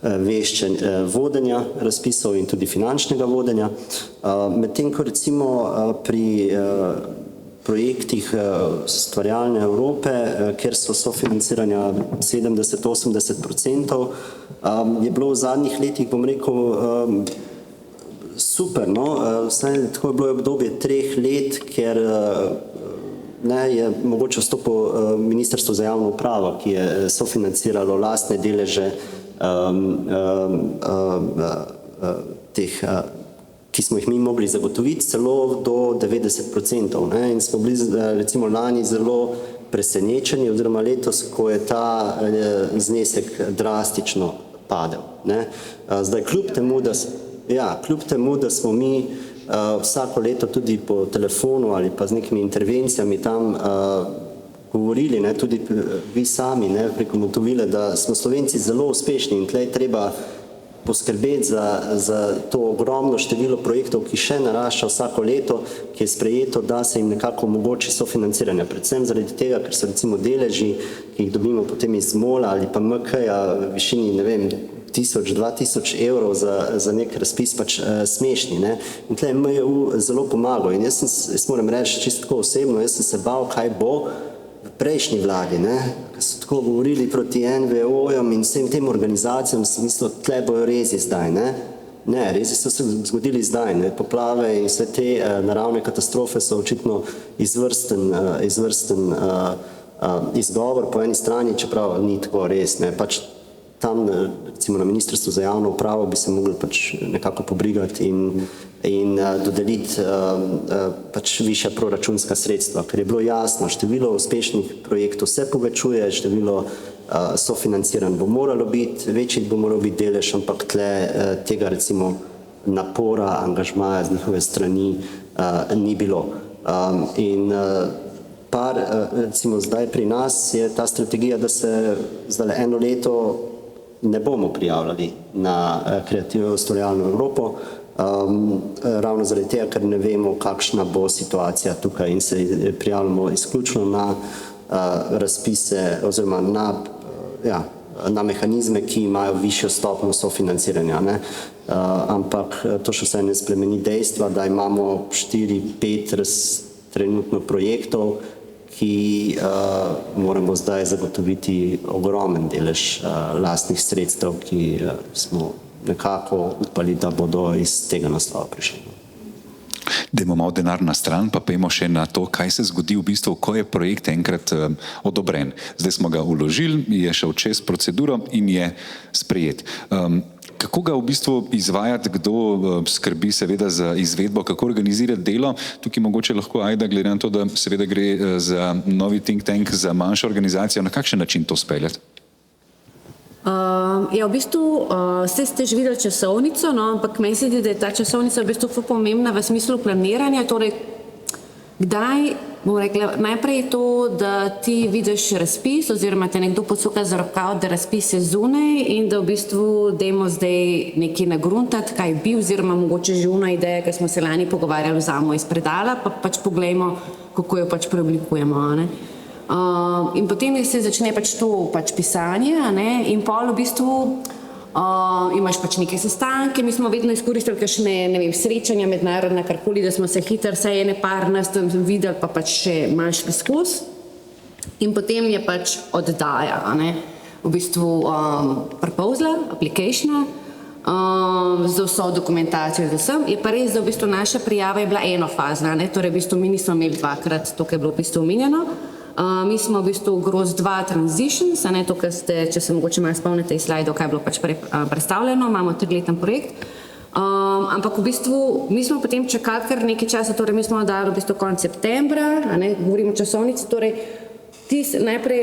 vešče vodenja razpisov in tudi finančnega vodenja. Medtem ko recimo pri projektih Ustvarjalne Evrope, kjer so sofinanciranja 70-80%, je bilo v zadnjih letih, bom rekel, super, no, tako je bilo obdobje 3 let, ker je mogoče vstopil Ministrstvo za javno upravo, ki je sofinanciralo lastne deleže teh, ki smo jih mi mogli zagotoviti, celo do 90%, ne, in smo bili recimo lani zelo presenečeni, oziroma letos, ko je ta znesek drastično padel, ne. Zdaj, kljub temu, da smo mi vsako leto tudi po telefonu ali pa z nekimi intervencijami tam govorili, ne, tudi vi sami, ne, preko Motovile, da smo Slovenci zelo uspešni in tlej treba poskrbeti za to ogromno število projektov, ki še narašča vsako leto, ki je sprejeto, da se jim nekako omogoči sofinanciranje. Predvsem zaradi tega, ker so recimo deleži, ki jih dobimo potem iz MOL-a ali pa MK-ja v višini, ne vem, 1000-2000 evrov za nek razpis pač smešni, ne. In tle je MJU zelo pomagal. In jaz moram reči, čisto tako osebno, jaz sem se bal, kaj bo v prejšnji vladi, ne, ko so tako govorili proti NVO-jem in vsem tem organizacijam, sem mislil, tle bojo rezi zdaj, ne. Ne, rezi so se zgodili zdaj, ne, poplave in vse te naravne katastrofe so očitno izvrsten izgovor po eni strani, čeprav ni tako res, ne, pač tam, recimo na Ministrstvu za javno upravo bi se mogli pač nekako pobrigati in dodeliti pač višja proračunska sredstva, ker je bilo jasno, število uspešnih projektov se povečuje, število sofinanciranj bo moralo biti, večji bo moral biti delež, ampak tle tega recimo napora, angažmaja z njihove strani ni bilo. In recimo zdaj pri nas je ta strategija, da se zdaj 1 leto ne bomo prijavljali na Kreativno ustvarjalno Evropo, ravno zaradi tega, ker ne vemo, kakšna bo situacija tukaj in se prijavljamo izključno na razpise oziroma na mehanizme, ki imajo višjo stopnjo sofinanciranja, ne. Ampak to še vse ne spremeni dejstva, da imamo 4-5 trenutno projektov, ki moramo zdaj zagotoviti ogromen delež lastnih sredstev, ki smo nekako upali, da bodo iz tega naslova prišli. Dajmo malo denar na stran, pa pojmo še na to, kaj se zgodi v bistvu, ko je projekt enkrat odobren. Zdaj smo ga vložili, je šel čez proceduro in je sprejet. Kako ga v bistvu izvajati, kdo skrbi seveda za izvedbo, kako organizirati delo? Tukaj mogoče lahko Ajda, glede na to, da seveda gre za novi think tank, za manjšo organizacijo, na kakšen način to speljati? Ja, v bistvu ste že videli časovnico, no, ampak meni se zdi, da je ta časovnica v bistvu pomembna v smislu planiranja, torej kdaj, bom rekla, najprej je to, da ti vidiš razpis oziroma te nekdo pocuka za rokav, da razpis je zunaj in da v bistvu dajmo zdaj nekaj nagruntati, kaj bi oziroma mogoče že una ideja, ki smo se lani pogovarjali, vzamo iz predala, pa pač poglejmo, kako jo pač preoblikujemo, ne. In potem se začne pač to pač pisanje, ne, in pol v bistvu imaš pač neke sestanke, mi smo vedno izkoristili kakšne, ne vem, srečanja mednarodna, karkoli, da smo se hitro, saj ene par nas tam videli, pa pač še manjši poskus. In potem je pač oddaja, ne, v bistvu proposal, application, z vso dokumentacijo, z vsem. Je pa res, da v bistvu naša prijava je bila enofazna, ne, torej v bistvu mi nismo imeli dvakrat to, kar je bilo v bistvu omenjeno. Mi smo v bistvu groz 2 transitions, ne, to, kar ste, če se mogoče malo spomnite iz slajdov, kaj je bilo pač predstavljeno, imamo 3-leten projekt. Ampak v bistvu mi smo potem čakali kar nekaj časa, torej mi smo dali v bistvu konec septembra, govorimo o časovnici, torej najprej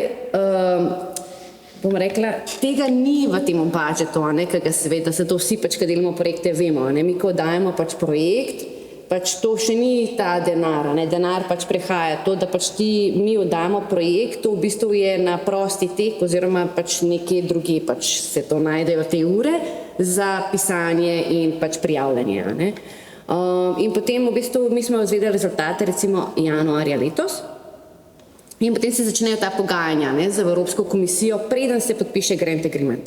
bom rekla, tega ni v tem budžetu, ki ga seveda se to vsi pač, ki delamo projekte, vemo, mi ko dajemo pač projekt, pač to še ni ta denar, denar pač prehaja, to, da pač mi oddamo projekt, to v bistvu je na prosti tek oziroma pač nekje drugi pač se to najdejo te ure za pisanje in pač prijavljanje. In potem v bistvu mi smo izvedeli rezultate recimo januarja letos. In potem se začnejo ta pogajanja z Evropsko komisijo, preden se podpiše grant agreement.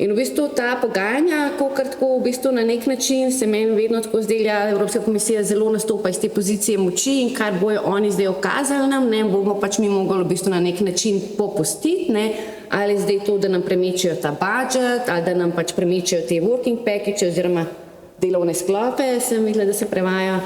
In v bistvu ta pogajanja, tako v bistvu na nek način se meni vedno tako zdeli, Evropska komisija zelo nastopa iz te pozicije moči in kar bojo oni zdaj okazali nam, bomo pač mi mogli v bistvu na nek način popustiti, ali zdaj to, da nam premečejo ta budžet, ali da nam pač premečejo te working package oziroma delovne sklope, sem videla, da se prevaja.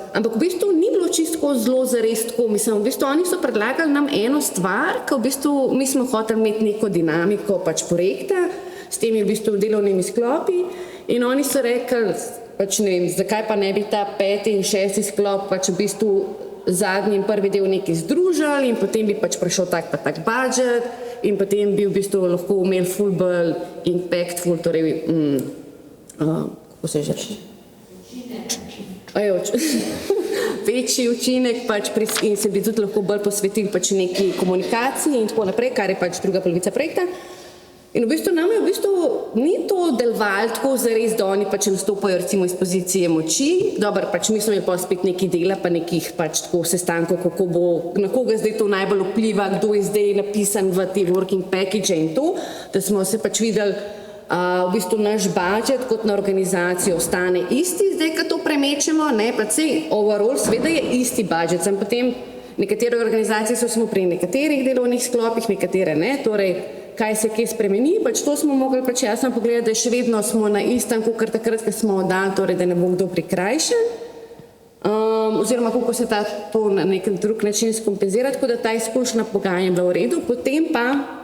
Ampak v bistvu ni bilo čisto zelo zares tako, mislim, v bistvu oni so predlagali nam eno stvar, ko v bistvu mi smo hoteli imeti neko dinamiko pač projekta s temi v bistvu delovnimi sklopi in oni so rekli, pač ne vem, zakaj pa ne bi ta 5. in 6. sklop pač v bistvu zadnji in prvi del nekaj združili in potem bi pač prišel tak budžet in potem bi v bistvu lahko imeli ful bolj impactful, torej, kako se že reče? Večji učinek pač in se bi tudi lahko bolj posvetili pač neki komunikaciji in tako naprej, kar je pač druga polovica projekta. In v bistvu nam je v bistvu ni to delovalo tako zares, da oni pač nastopajo recimo iz pozicije moči. Dobro, pač mi smo imeli pa spet nekaj dela, pa nekih pač tako sestankov, kako bo, na koga zdaj to najbolj vpliva, kdo je zdaj napisan v te working package in to, da smo se pač videli, v bistvu naš budžet kot na organizacijo ostane isti, zdaj, ko to premečemo, pa sej overall seveda je isti budžet, sem potem nekatere organizacije so smo pri nekaterih delovnih sklopih, nekatere ne, torej kaj se kje spremeni, pač to smo mogli pač jasno pogledati, da še vedno smo na istem, kakor takrat, ko smo oddali, torej da ne bo kdo prikrajšan, oziroma kako se to na nek drug način skompenzira, tako da ta izkušnja pogajanja je bila v redu, potem pa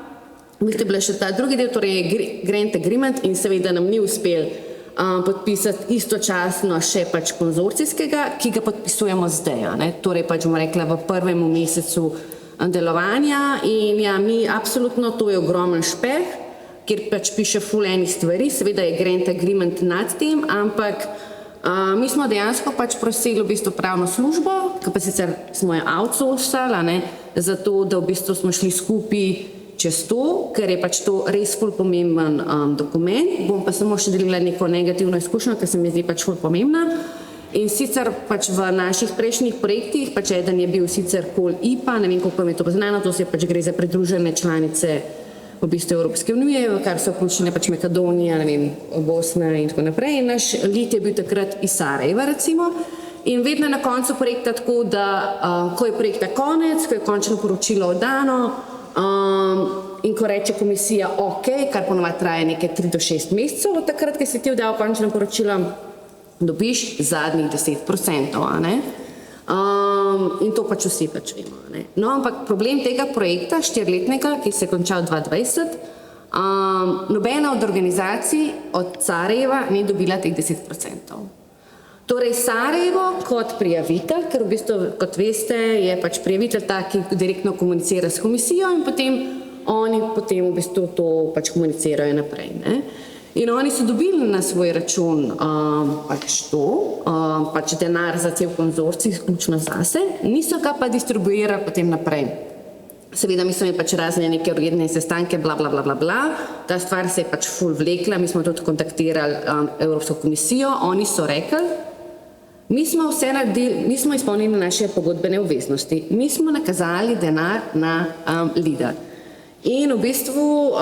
v bistvu je bila še ta drugi del, torej grant agreement in seveda nam ni uspel podpisati istočasno še pač konzorcijskega, ki ga podpisujemo zdaj, torej pač bomo rekla v prvem mesecu delovanja in ja, mi absolutno, to je ogromen špeh, kjer pač piše ful enih stvari, seveda je grant agreement nad tem, ampak mi smo dejansko pač prosili v bistvu pravno službo, ki pa sicer smo jo outsourcali, zato da v bistvu smo šli skupaj čez to, ker je pač to res ful pomemben dokument. Bom pa samo še delila neko negativno izkušnjo, ker se mi zdi pač ful pomembna. In sicer pač v naših prejšnjih projektih, pač eden je bil sicer KOL IPA, ne vem, koliko vam je to poznano, to se pač gre za pridružene članice v bistvu Evropske unije, kar so vključene pač Makedonija, ne vem, Bosna in tako naprej. In naš lead je bil takrat iz Sarajeva, recimo. In vedno na koncu projekta tako, da ko je projekta konec, ko je končno poročilo oddano, in ko reče komisija ok, kar ponovadi traja nekaj 3 do 6 mesecev, od takrat, ko si ti oddal končno poročilo, dobiš zadnjih 10%, in to pač vsi pač vemo. No, ampak problem tega projekta, 4-letnega, ki se je končal 2020, nobena od organizacij od Sarajeva ni dobila teh 10%. Torej Sarajevo kot prijavitelj, ker v bistvu, kot veste, je pač prijavitelj ta, ki direktno komunicira s komisijo in potem oni potem v bistvu to pač komunicirajo naprej. In oni so dobili na svoj račun pač to, pač denar za cel konzorcij, izključno zase, niso ga pa distribuirali potem naprej. Seveda mi smo imeli pač razne neke urgentne sestanke, bla, bla, bla, bla, bla. Ta stvar se je pač ful vlekla, mi smo tudi kontaktirali Evropsko komisijo, oni so rekli, mi smo vse naredili, mi smo izpolnili naše pogodbene obveznosti, mi smo nakazali denar na LIDAR. In v bistvu,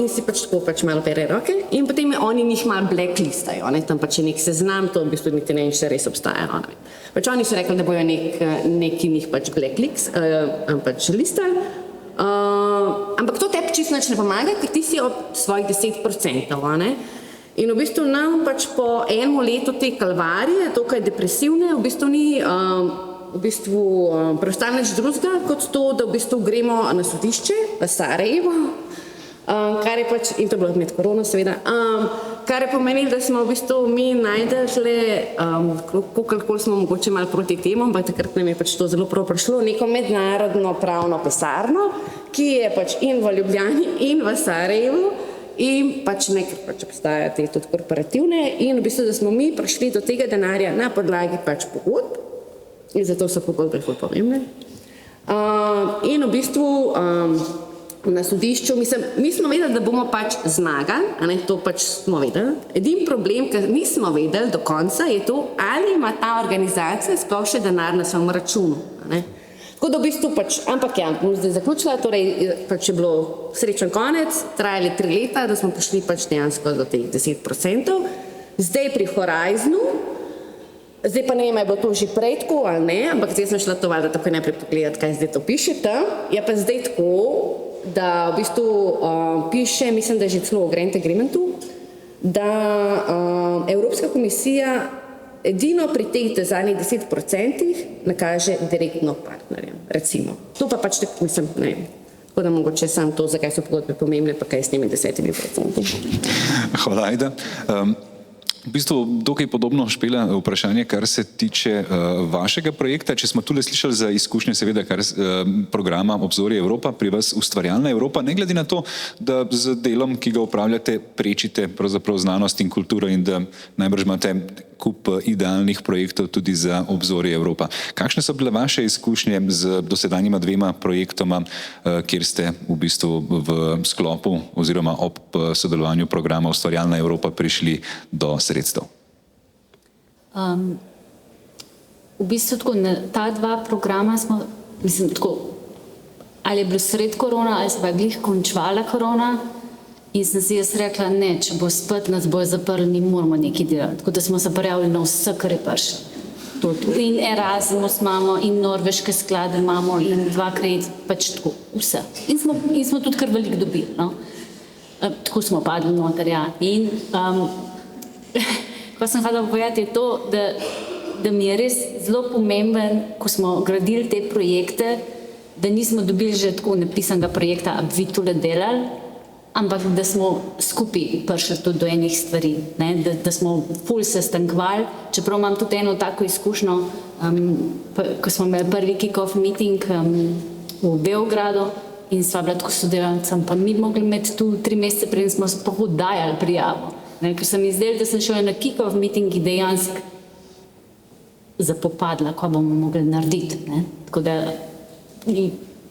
in si pač tako pač malo pere roke in potem oni njih malo blacklistajo, tam pač je nek seznam, to v bistvu niti ne vem, če res obstaja. Pač oni so rekli, da bojo neki njih pač blacklist, pač listali, ampak to tebi čisto nič ne pomaga, ker ti si od svojih 10%, In v bistvu nam pač po enem letu te kalvarije, tukaj depresivne, v bistvu ni preostalo nič drugega kot to, da v bistvu gremo na sodišče v Sarajevo, kar je pač, in to je bilo med korono seveda, Kar je pomenilo, da smo v bistvu mi najdeli, koliko smo mogoče malo proti temu, ampak takrat nam je pač to zelo prav prišlo, neko mednarodno pravno pisarno, ki je pač in v Ljubljani in v Sarajevu in pač nekaj pač obstajajo te tudi korporativne in v bistvu, da smo mi prišli do tega denarja na podlagi pač pogodb in zato so pogodbe ful pomembne. In v bistvu na sodišču, mi smo vedeli, da bomo pač zmagali, a ne, to pač smo vedeli. Edini problem, ki nismo vedeli do konca, je to, ali ima ta organizacija sploh še denar na svojem računu, a ne. Tako da v bistvu pač, ampak ja, bom zdaj zaključila, torej pač je bilo srečen konec, trajali 3 leta, da smo prišli pač dejansko do teh 10%. Zdaj pri Horizonu, zdaj pa ne vem, je bilo to že prej tako ali ne, ampak zdaj sem šla to valjda takoj najprej pogledati, kaj zdaj to piše tam. Je pa zdaj tako, da v bistvu piše, mislim, da je že celo v Grant Agreementu, da Evropska komisija edino pri teh zadnjih 10% nakaže direktno partnerjem, recimo. To pa pač tako, mislim, ne vem. Tako da mogoče sam to, zakaj so pogodbe pomembne, pa kaj s temi 10%. Hvala, Ajda. V bistvu dokaj podobno, Špela, vprašanje, kar se tiče vašega projekta. Če smo tule slišali za izkušnje, seveda, kar programa Obzorje Evropa, pri vas Ustvarjalna Evropa, ne glede na to, da z delom, ki ga upravljate, prečite pravzaprav znanost in kulturo in da najbrž imate kup idealnih projektov tudi za Obzorje Evropa. Kakšne so bile vaše izkušnje z dosedanjima 2 projektoma, kjer ste v bistvu v sklopu oziroma ob sodelovanju programa Ustvarjalna Evropa prišli do sredstev? V bistvu tako, ta 2 programa smo, mislim tako, ali je bilo sred korona, ali se pa je glih končvala korona, in sem si jaz rekla, ne, če bo spet nas bojo zaprli, mi moramo nekaj delati. Tako da smo se prijavili na vse, kar je prišlo. In Erasmus imamo, in norveške sklade imamo, in 2 kredit, pač tako, vse. In smo tudi kar veliko dobili, no. Tako smo padli noter, ja. In ko sem hvala povedati, je to, da mi je res zelo pomemben, ko smo gradili te projekte, da nismo dobili že tako napisanega projekta, a bi vi tole delali, ampak da smo skupaj prišli tudi do enih stvari, ne? Da smo ful sestankvali, čeprav imam tudi eno tako izkušnjo, ko smo imeli prvi kick-off meeting v Beogradu in sva bila tako sodelavcem, pa mi mogli imeti tu 3 mesece, preden smo sploh oddajali prijavo. Ker sem izdelala, da sem šla na kick-off meeting in dejansko zapopadla, ko bomo mogli narediti. Ne? Tako da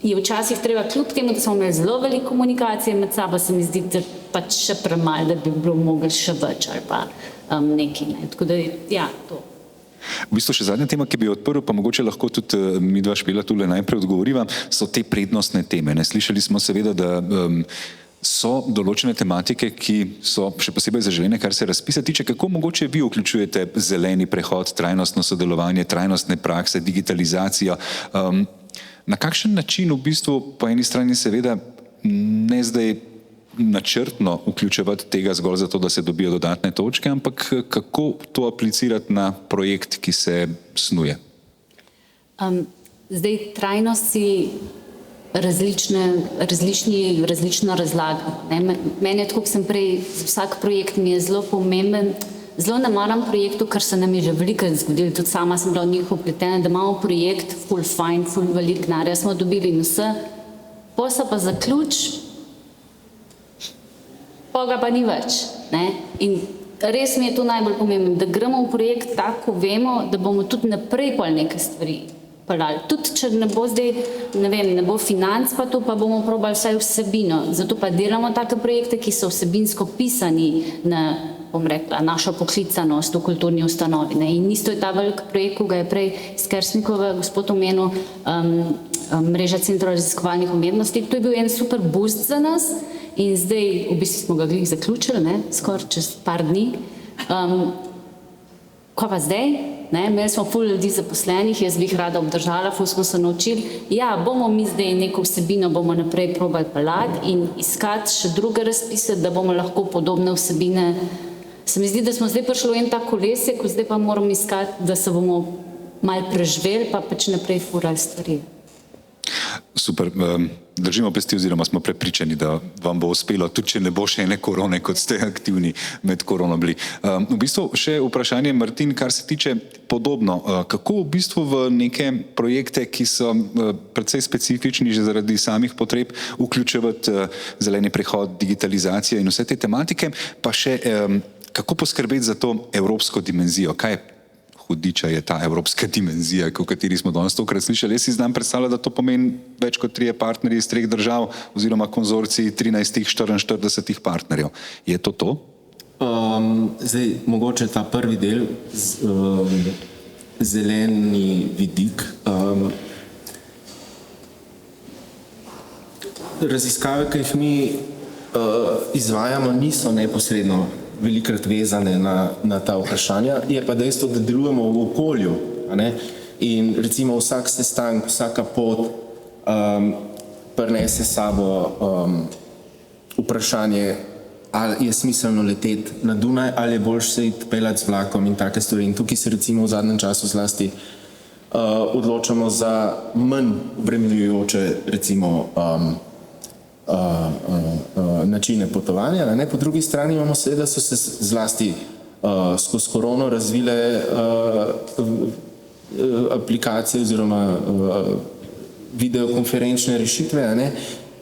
je včasih treba, kljub temu, da smo imeli zelo veliko komunikacije med sabo, se mi zdi, da pač še premalo, da bi bilo mogli še več ali pa nekaj. Ne. Tako da, ja, to. V bistvu še zadnja tema, ki bi jo odprl, pa mogoče lahko tudi mi 2 Špela tule najprej odgovoriva, so te prednostne teme. Ne. Slišali smo seveda, da so določene tematike, ki so še posebej zaželene, kar se razpisa tiče. Kako mogoče vi vključujete zeleni prehod, trajnostno sodelovanje, trajnostne prakse, digitalizacijo? Na kakšen način v bistvu po eni strani seveda ne zdaj načrtno vključevati tega zgolj zato, da se dobijo dodatne točke, ampak kako to aplicirati na projekt, ki se snuje? Zdaj trajnost si različno razlagamo. Meni je tako, kot sem prej, vsak projekt mi je zelo pomemben. Zelo ne maram projektu, ker se nam je že veliko zgodilo, tudi sama sem bila v njih vpletena, da imamo projekt, ful fajn, ful veliko denarja smo dobili in vse, potem pa zaključ, pa ga pa ni več. Ne? In res mi je to najbolj pomembno, da gremo v projekt tako, vemo, da bomo tudi naprej pol neke stvari peljali. Tudi če ne bo zdaj, ne vem, ne bo financ pa to, pa bomo probali vsaj vsebino. Zato pa delamo take projekte, ki so vsebinsko pisani na, bom rekla, našo poklicanost v kulturni ustanovi. Ne? In isto je ta velik projekt, ko ga je prej iz Kersnikova gospod omenil, mreža centrov raziskovalnih umetnosti. To je bil en super boost za nas in zdaj v bistvu smo ga glih zaključili, ne? Skoraj čez par dni. Ko pa zdaj? Ne? Imeli smo ful ljudi zaposlenih, jaz bi jih rada obdržala, ful smo se naučili. Ja, bomo mi zdaj neko vsebino bomo naprej probali peljati in iskati še druge razpise, da bomo lahko podobne vsebine. Se mi zdi, da smo zdaj prišli v en tak kolesje, ko zdaj pa moramo iskati, da se bomo malo preživeli, pa pač naprej furali stvari. Super. Držimo pesti oziroma smo prepričani, da vam bo uspelo, tudi če ne bo še ene korone, kot ste aktivni med korono bili. V bistvu še vprašanje, Martin, kar se tiče podobno. Kako v bistvu v neke projekte, ki so precej specifični že zaradi samih potreb, vključevati zeleni prehod, digitalizacijo in vse te tematike, pa še kako poskrbeti za to evropsko dimenzijo? Kaj hudiča je ta evropska dimenzija, o kateri smo danes tokrat slišali? Jaz si znam predstavljati, da to pomeni več kot 3 partnerji iz 3 držav oziroma konzorcij 13-44 partnerjev. Je to to? Zdaj, mogoče ta prvi del, zeleni vidik. Raziskave, ki jih mi izvajamo, niso neposredno velikrat vezane na ta vprašanja, je pa dejstvo, da delujemo v okolju, a ne? In recimo vsak sestank, vsaka pot prinese sabo vprašanje, ali je smiselno leteti na Dunaj, ali je boljše se iti peljati z vlakom in take stvari. In tukaj se recimo v zadnjem času zlasti odločamo za manj obremenjujoče recimo načine potovanja. Ne? Po drugi strani imamo seveda, so se zlasti skozi korono razvile aplikacije oziroma videokonferenčne rešitve, ne?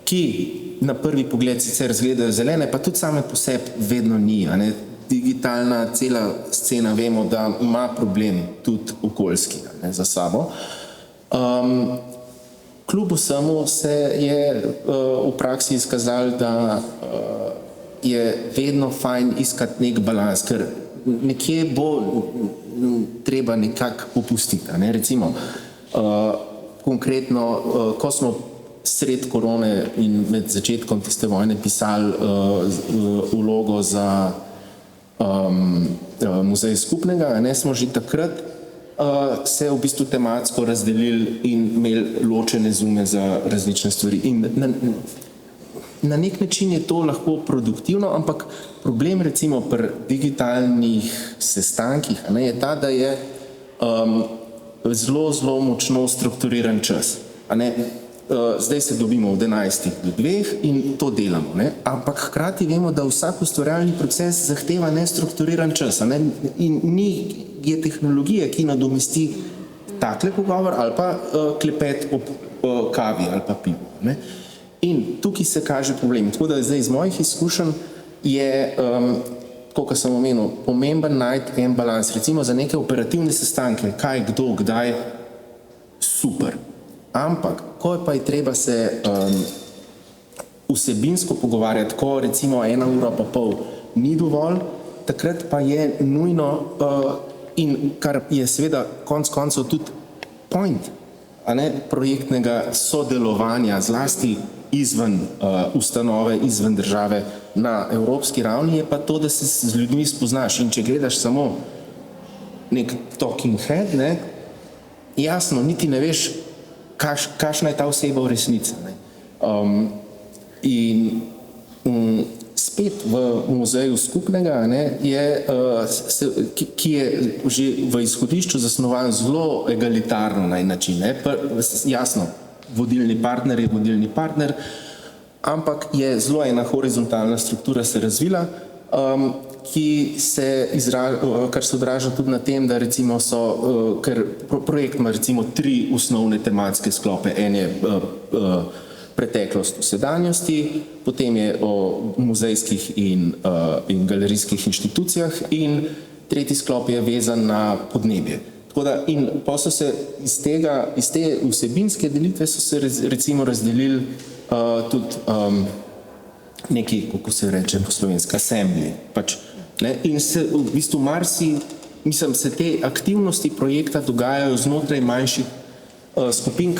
Ki na prvi pogled sicer izgledajo zelene, pa tudi same po sebi vedno ni. Ne? Digitalna cela scena vemo, da ima problem tudi okoljski, ne, za sabo. Kljub vsemu se je v praksi izkazalo, da je vedno fajn iskati nek balans, ker nekje bo treba nekako popustiti. Ne? Recimo, konkretno, ko smo sred korone in med začetkom tiste vojne pisali vlogo za muzej skupnega, ne, smo že takrat se v bistvu tematsko razdelili in imeli ločene zume za različne stvari. In na nek način je to lahko produktivno, ampak problem recimo pri digitalnih sestankih, ne, je ta, da je zelo, zelo močno strukturiran čas. Ne. Zdaj se dobimo od 11 do 2 in to delamo. Ne. Ampak hkrati vemo, da vsak ustvarjalni proces zahteva nestrukturiran čas. Ne. In ni je tehnologije, ki nadomesti takle pogovor ali pa klepet ob kavi ali pa pivu. Ne. In tukaj se kaže problem. Tako da zdaj iz mojih izkušenj je, kot sem omenil, pomemben najti en balans. Recimo za neke operativne sestanke, kaj, kdo, kdaj, super. Ampak, ko pa je treba se vsebinsko pogovarjati, ko recimo 1 ura pa pol ni dovolj, takrat pa je nujno in kar je seveda konec koncev tudi point, a ne, projektnega sodelovanja zlasti izven ustanove, izven države na evropski ravni, je pa to, da se z ljudmi spoznaš. In če gledaš samo nek talking head, ne, jasno, niti ne veš, kakšna je ta oseba v resnici. In spet v muzeju skupnega, ne, ki je že v izhodišču zasnovan zelo egalitarno na en način. Ne. Jasno, vodilni partner je vodilni partner, ampak je zelo ena horizontalna struktura se razvila, kar se odraža tudi na tem, da recimo ker projekt ima recimo 3 osnovne tematske sklope. En je preteklost v sedanjosti, potem je o muzejskih in galerijskih inštitucijah in tretji sklop je vezan na podnebje. Tako da, in pa so se iz te vsebinske delitve so se recimo razdelili tudi neki, kako se reče po slovenski, assembly. Pač, ne, in se v bistvu se te aktivnosti projekta dogajajo znotraj manjših skupin,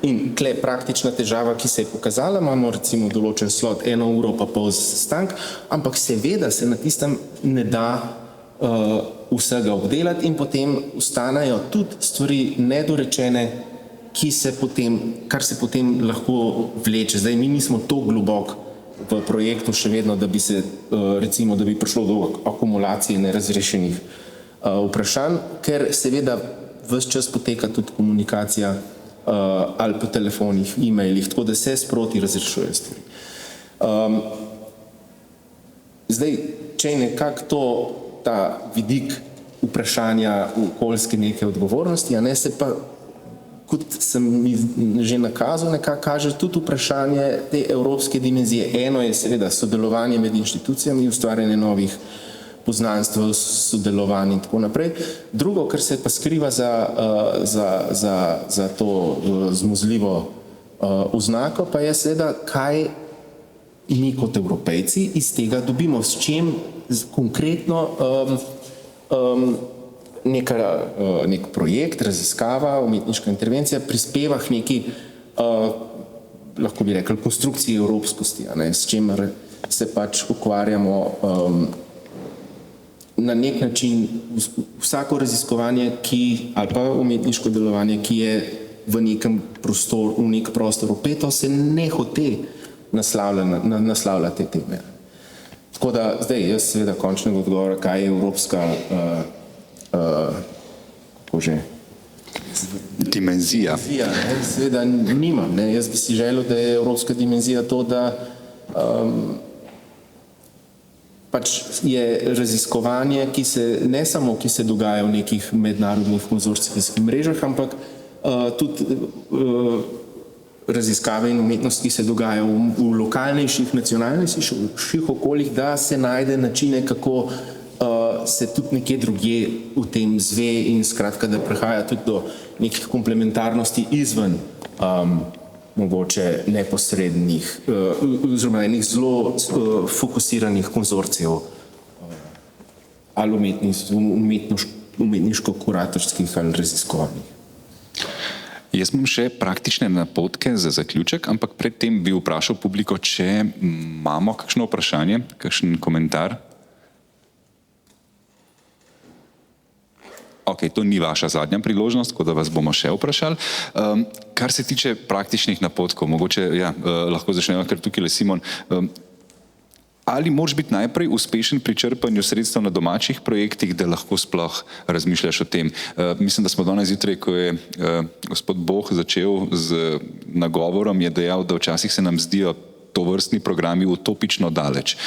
in tle praktična težava, ki se je pokazala, imamo recimo določen slot 1 uro pa pol za sestank, ampak seveda se na tistem ne da vsega obdelati in potem ostanejo tudi stvari nedorečene, kar se potem lahko vleče. Zdaj, mi nismo tako globoko v projektu še vedno, da bi se recimo, da bi prišlo do akumulacije nerazrešenih vprašanj, ker seveda ves čas poteka tudi komunikacija ali po telefonih, e-mailih, tako da se sproti razrešuje stvari. Zdaj, če je nekako ta vidik vprašanja okoljske neke odgovornosti, a ne, se pa, kot sem že nakazal, nekako kaže tudi vprašanje te evropske dimenzije. Eno je seveda sodelovanje med inštitucijami, ustvarjanje novih poznanstv, sodelovanje in tako naprej. Drugo, kar se pa skriva za to zmuzljivo oznako, pa je seveda, kaj mi kot Evropejci iz tega dobimo, s čim konkretno nek projekt, raziskava, umetniška intervencija prispeva k neki, lahko bi rekli, konstrukciji evropskosti, a ne, s čimer se pač ukvarjamo na nek način vsako raziskovanje, ali pa umetniško delovanje, ki je v nekem prostoru, v nek prostor upeto, se nehote naslavlja te teme. Tako da zdaj, jaz seveda končnega odgovora, kaj je evropska kako že? Dimenzija. Seveda nimam. Ne. Jaz bi si želel, da je evropska dimenzija to, da pač je raziskovanje, ki se ne samo, ki se dogaja v nekih mednarodnih konzorcijskih mrežah, ampak tudi raziskave in umetnost, ki se dogajajo v lokalnejših, nacionalnejših okoljih, da se najde načine, kako se tudi nekje drugje v tem zve in skratka, da prihaja tudi do nekih komplementarnosti izven mogoče neposrednih, oziroma enih zelo fokusiranih konzorcijev ali umetniško-kuratorskih ali raziskovalnih. Jaz imam še praktične napotke za zaključek, ampak predtem bi vprašal publiko, če imamo kakšno vprašanje, kakšen komentar. Ok, to ni vaša zadnja priložnost, tako da vas bomo še vprašali. Kar se tiče praktičnih napotkov, mogoče lahko začnemo kar tukaj, Simon. Ali moraš biti najprej uspešen pri črpanju sredstev na domačih projektih, da lahko sploh razmišljaš o tem? Mislim, da smo danes zjutraj, ko je gospod Boh začel z nagovorom, je dejal, da včasih se nam zdijo tovrstni programi utopično daleč.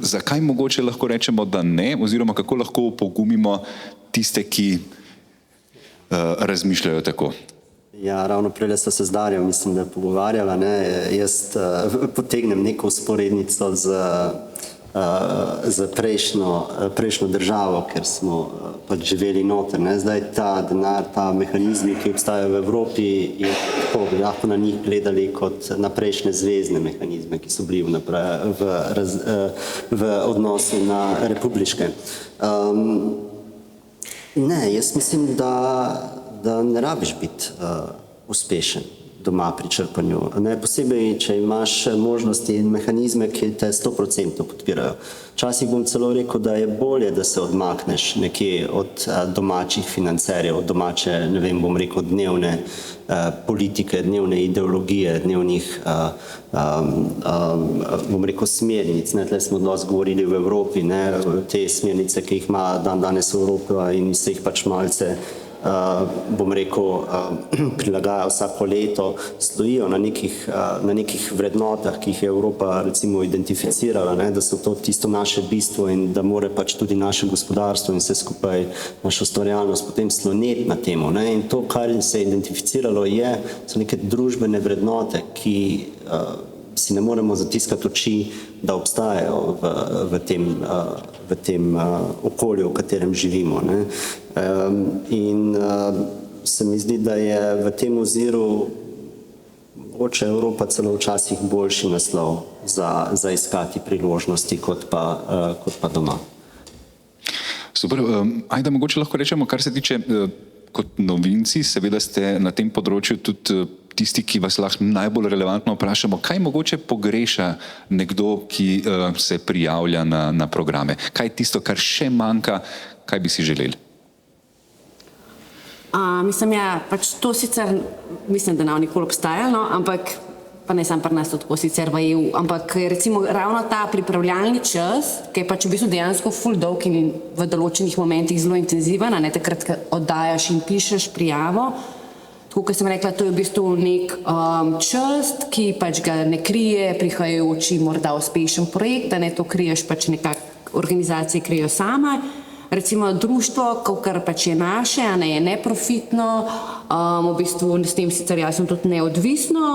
Zakaj mogoče lahko rečemo, da ne, oziroma kako lahko opogumimo tiste, ki razmišljajo tako? Ja, ravno prej so se z Darjo, mislim, da pogovarjala, ne, jaz potegnem neko usporednico z prejšnjo državo, ker smo pač živeli noter, ne, zdaj ta denar, ta mehanizmi, ki obstajajo v Evropi, je tako, bi lahko na njih gledali kot na prejšnje zvezne mehanizme, ki so bili v odnosu na republiške. Ne, jaz mislim, da ne rabiš biti uspešen doma pri črpanju. Ne, posebej, če imaš možnosti in mehanizme, ki te 100% podpirajo. Včasih bom celo rekel, da je bolje, da se odmakneš nekje od domačih financerjev, od domače, ne vem, bom rekel, dnevne politike, dnevne ideologije, dnevnih, bom rekel, smernic. Ne, tle smo dosti govorili v Evropi, ne, te smernice, ki jih ima danes Evropa in se jih pač malce bom rekel, prilagaja vsako leto, stojijo na nekih vrednotah, ki jih je Evropa recimo identificirala, ne, da so to tisto naše bistvo in da more pač tudi naše gospodarstvo in vse skupaj našo ustvarjalnost potem sloneti na temu. Ne, in to, kar se je identificiralo, so neke družbene vrednote, ki si ne moremo zatiskati oči, da obstajajo v tem okolju, v katerem živimo. Ne. In se mi zdi, da je v tem oziru mogoče Evropa celo včasih boljši naslov za iskati priložnosti kot pa doma. Super. Ajda, mogoče lahko rečemo, kar se tiče kot novinci, seveda ste na tem področju tudi tisti, ki vas lahko najbolj relevantno vprašamo, kaj mogoče pogreša nekdo, ki se prijavlja na programe? Kaj je tisto, kar še manjka, kaj bi si želeli? Mislim, pač to sicer, mislim, da nam nikoli obstajalo, ampak pa ne sam pri nas to tako sicer v EU, ampak recimo ravno ta pripravljalni čas, ki je pač v bistvu dejansko ful dolg in v določenih momentih zelo intenziven, ne takrat, ko oddajaš in pišeš prijavo, tako kot sem rekla, to je v bistvu nek čast, ki pač ga ne krije prihajajoči morda uspešen projekt, da ne to kriješ pač nekako organizacije krijejo sama. Recimo društvo, kar pač je naše, a ne je neprofitno, v bistvu s tem sicer jaz sem tudi neodvisno,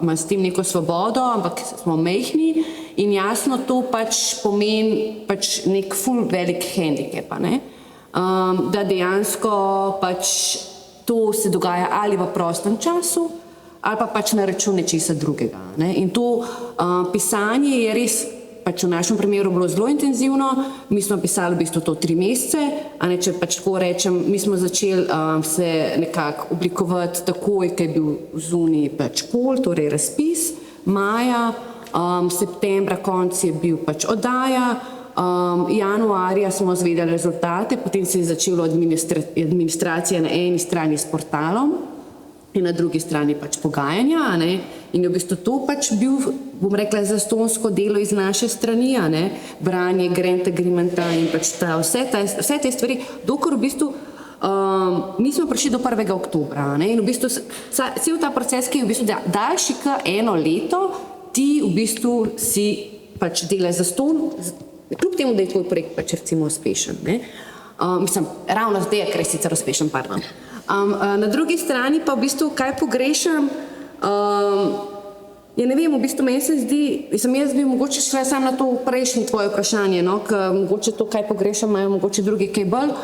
imam s tem neko svobodo, ampak smo majhni in jasno to pač pomeni pač nek ful velik handicap, ne? Da dejansko pač to se dogaja ali v prostem času ali pa pač na račun nečesa drugega, ne? In to pisanje je res pač v našem primeru bilo zelo intenzivno, mi smo pisali v bistvu to 3 mesece, a ne, če pač tako rečem, mi smo začeli se nekako oblikovati takoj, ko je bil zunaj pač call, torej razpis, maja, septembra konc je bil pač oddaja, januarja smo izvedeli rezultate, potem se je začelo administracija na eni strani s portalom in na drugi strani pač pogajanja, a ne, in je v bistvu to pač bil, bom rekla, zastonsko delo iz naše strani, a ne, branje grant agreementa in pač vse te stvari, dokler v bistvu nismo prišli do 1. oktobra, ne, in v bistvu cel ta proces, ki je v bistvu daljši kot 1 leto, ti v bistvu si pač delaš zastonj, kljub temu, da je tvoj projekt pač recimo uspešen, ne. Mislim, ravno zdaj, ker je sicer uspešen, pardon. Na drugi strani pa v bistvu, kaj pogrešam, ja ne vem, v bistvu meni se zdi, jaz bi mogoče šla samo na to prejšnje tvoje vprašanje, no, ker mogoče to, kaj pogrešam, imajo mogoče drugi kaj bolj,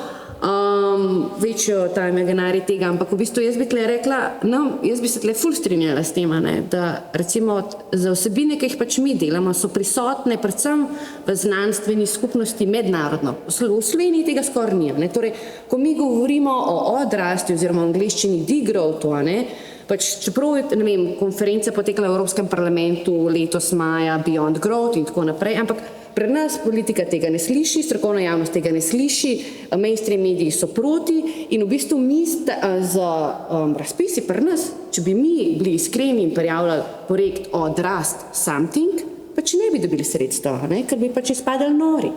večjo ta imaginarij tega, ampak v bistvu jaz bi tle rekla, no, jaz bi se tle ful strinjala s tem, ne, da recimo za vsebine, ki jih pač mi delamo, so prisotne predvsem v znanstveni skupnosti mednarodno. V Sloveniji tega skoraj ni, ne, torej, ko mi govorimo o odrasti oziroma v angleščini degrowthu, ne, pač čeprav je, ne vem, konferenca potekala v Evropskem parlamentu letos maja, Beyond Growth in tako naprej, ampak pri nas politika tega ne sliši, strokovna javnost tega ne sliši, mainstream mediji so proti in v bistvu mi z razpisi pri nas, če bi mi bili iskreni in prijavljali projekt Odrast Something, pač ne bi dobili sredstva, ne, ker bi pač izpadali nori.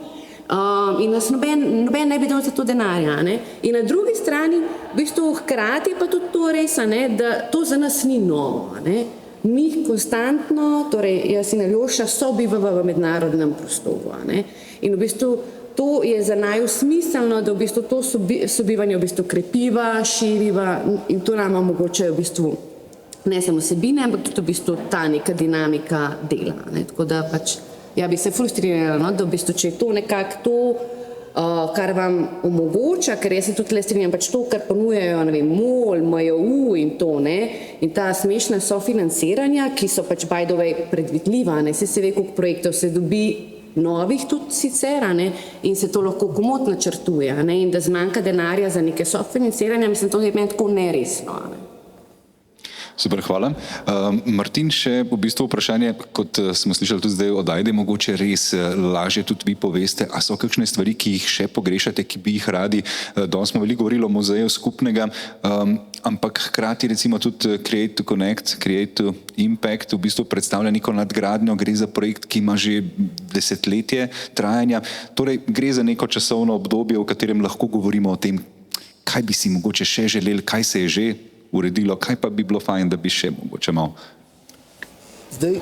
In nas noben ne bi dal za to denarja, ne. In na drugi strani, v bistvu hkrati pa tudi to res, ne, da to za nas ni novo, ne. Mi konstantno, torej jaz in Aljoša, sobivava v mednarodnem prostoru, ne. In v bistvu to je za naju smiselno, da v bistvu to sobivanje v bistvu krepiva, širiva in to nam omogočajo v bistvu ne samo vsebine, ampak tudi v bistvu ta neka dinamika dela, ne. Tako da pač ja bi se ful strinjala, no, da v bistvu, če je to nekako to, kar vam omogoča, ker jaz se tudi le strinjam, pač to, kar ponujajo, ne vem, MOL, MJU in to, ne, in ta smešna sofinanciranja, ki so pač by the way predvidljiva, ne, se ve, koliko projektov se dobi novih tudi sicer, ne, in se to lahko komot načrtuje, ne, in da zmanjka denarja za neke sofinanciranja, mislim, to je meni tako neresno, ne. Super, hvala. Martin, še v bistvu vprašanje, kot smo slišali tudi zdaj od Ajde, mogoče res lažje tudi vi poveste, a so kakšne stvari, ki jih še pogrešate, ki bi jih radi, danes smo veliko govorili o muzeju skupnega, ampak hkrati recimo tudi Create to Connect, Create to Impact v bistvu predstavlja neko nadgradnjo, gre za projekt, ki ima že desetletje trajanja, torej gre za neko časovno obdobje, v katerem lahko govorimo o tem, kaj bi si mogoče še želeli, kaj se je že uredilo, kaj pa bi bilo fajn, da bi še mogoče malo. Zdaj,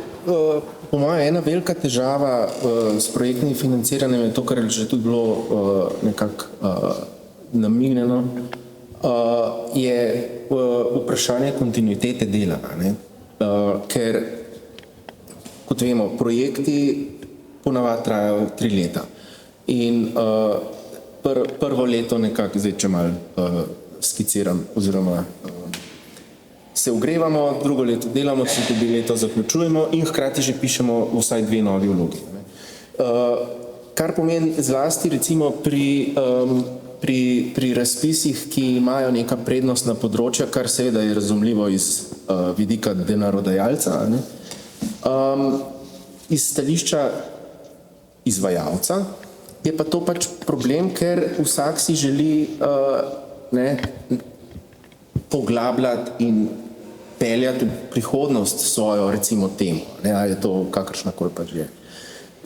po mojem, ena velika težava s projektnim financiranjem je to, kar je že tudi bilo nekako namignjeno, je vprašanje kontinuitete dela, ne? Ker, kot vemo, projekti ponavadi trajajo 3 leta in prvo leto nekako, zdaj če malo skiciram oziroma se ogrevamo, drugo leto delamo, tretje leto zaključujemo in hkrati že pišemo vsaj 2 novi vlogi. Kar pomeni zlasti recimo pri razpisih, ki imajo neka prednostna področja, kar seveda je razumljivo iz vidika denarodajalca, ne? Iz stališča izvajalca je pa to pač problem, ker vsak si želi poglabljati in peljati v prihodnost svojo, recimo, temo, ne, ali je to kakršnakoli pač je.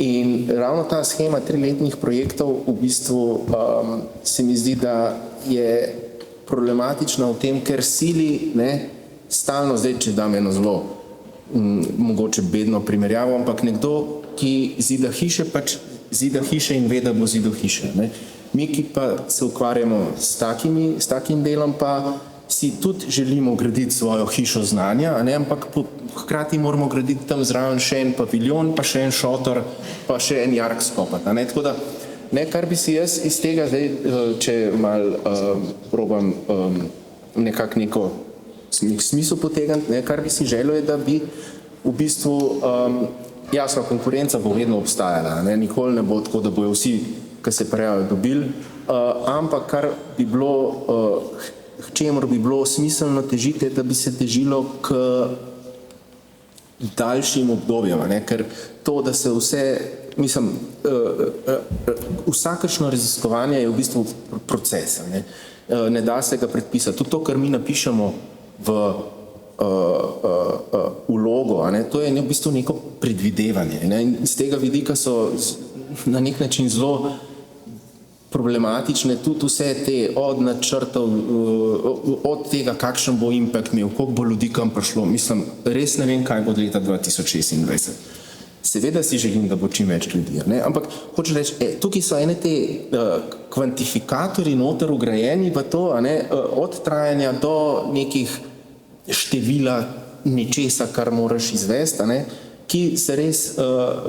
In ravno ta shema 3-letnih projektov v bistvu se mi zdi, da je problematična v tem, ker sili, ne, stalno zdaj, če dam eno zelo mogoče bedno primerjavo, ampak nekdo, ki zida hiše, pač zida hiše in ve, da bo zidal hiše. Ne. Mi, ki pa se ukvarjamo s takim delom, pa si tudi želimo graditi svojo hišo znanja, ne, ampak hkrati moramo graditi tam zraven še en paviljon, pa še en šotor, pa še en jark skopati. Ne. Tako da, ne, kar bi si jaz iz tega zdaj, če malo probam nekako nek smisel potegniti, ne, kar bi si želel je, da bi v bistvu, jasno, konkurenca bo vedno obstajala, ne, nikoli ne bo tako, da bojo vsi, ki se prijavijo, dobili, ampak kar bi bilo, k čemur bi bilo smiselno težiti, da bi se težilo k daljšim obdobjem, ne, ker to, da se vse, mislim, vsakršno raziskovanje je v bistvu proces, ne da se ga predpisati. Tudi to, kar mi napišemo v vlogo, to je v bistvu neko predvidevanje. Ne? In z tega vidika so na nek način zelo problematične tudi vse te od načrtov, od tega, kakšen bo impact imel, koliko bo ljudi kam prišlo. Mislim, res ne vem, kaj bo od leta 2026. Seveda si želim, da bo čim več ljudi, ne? Ampak hočem reči, tukaj so ene te kvantifikatorji noter ugrajeni v to, od trajanja do nekih števila nečesa, kar moraš izvesti, ki se res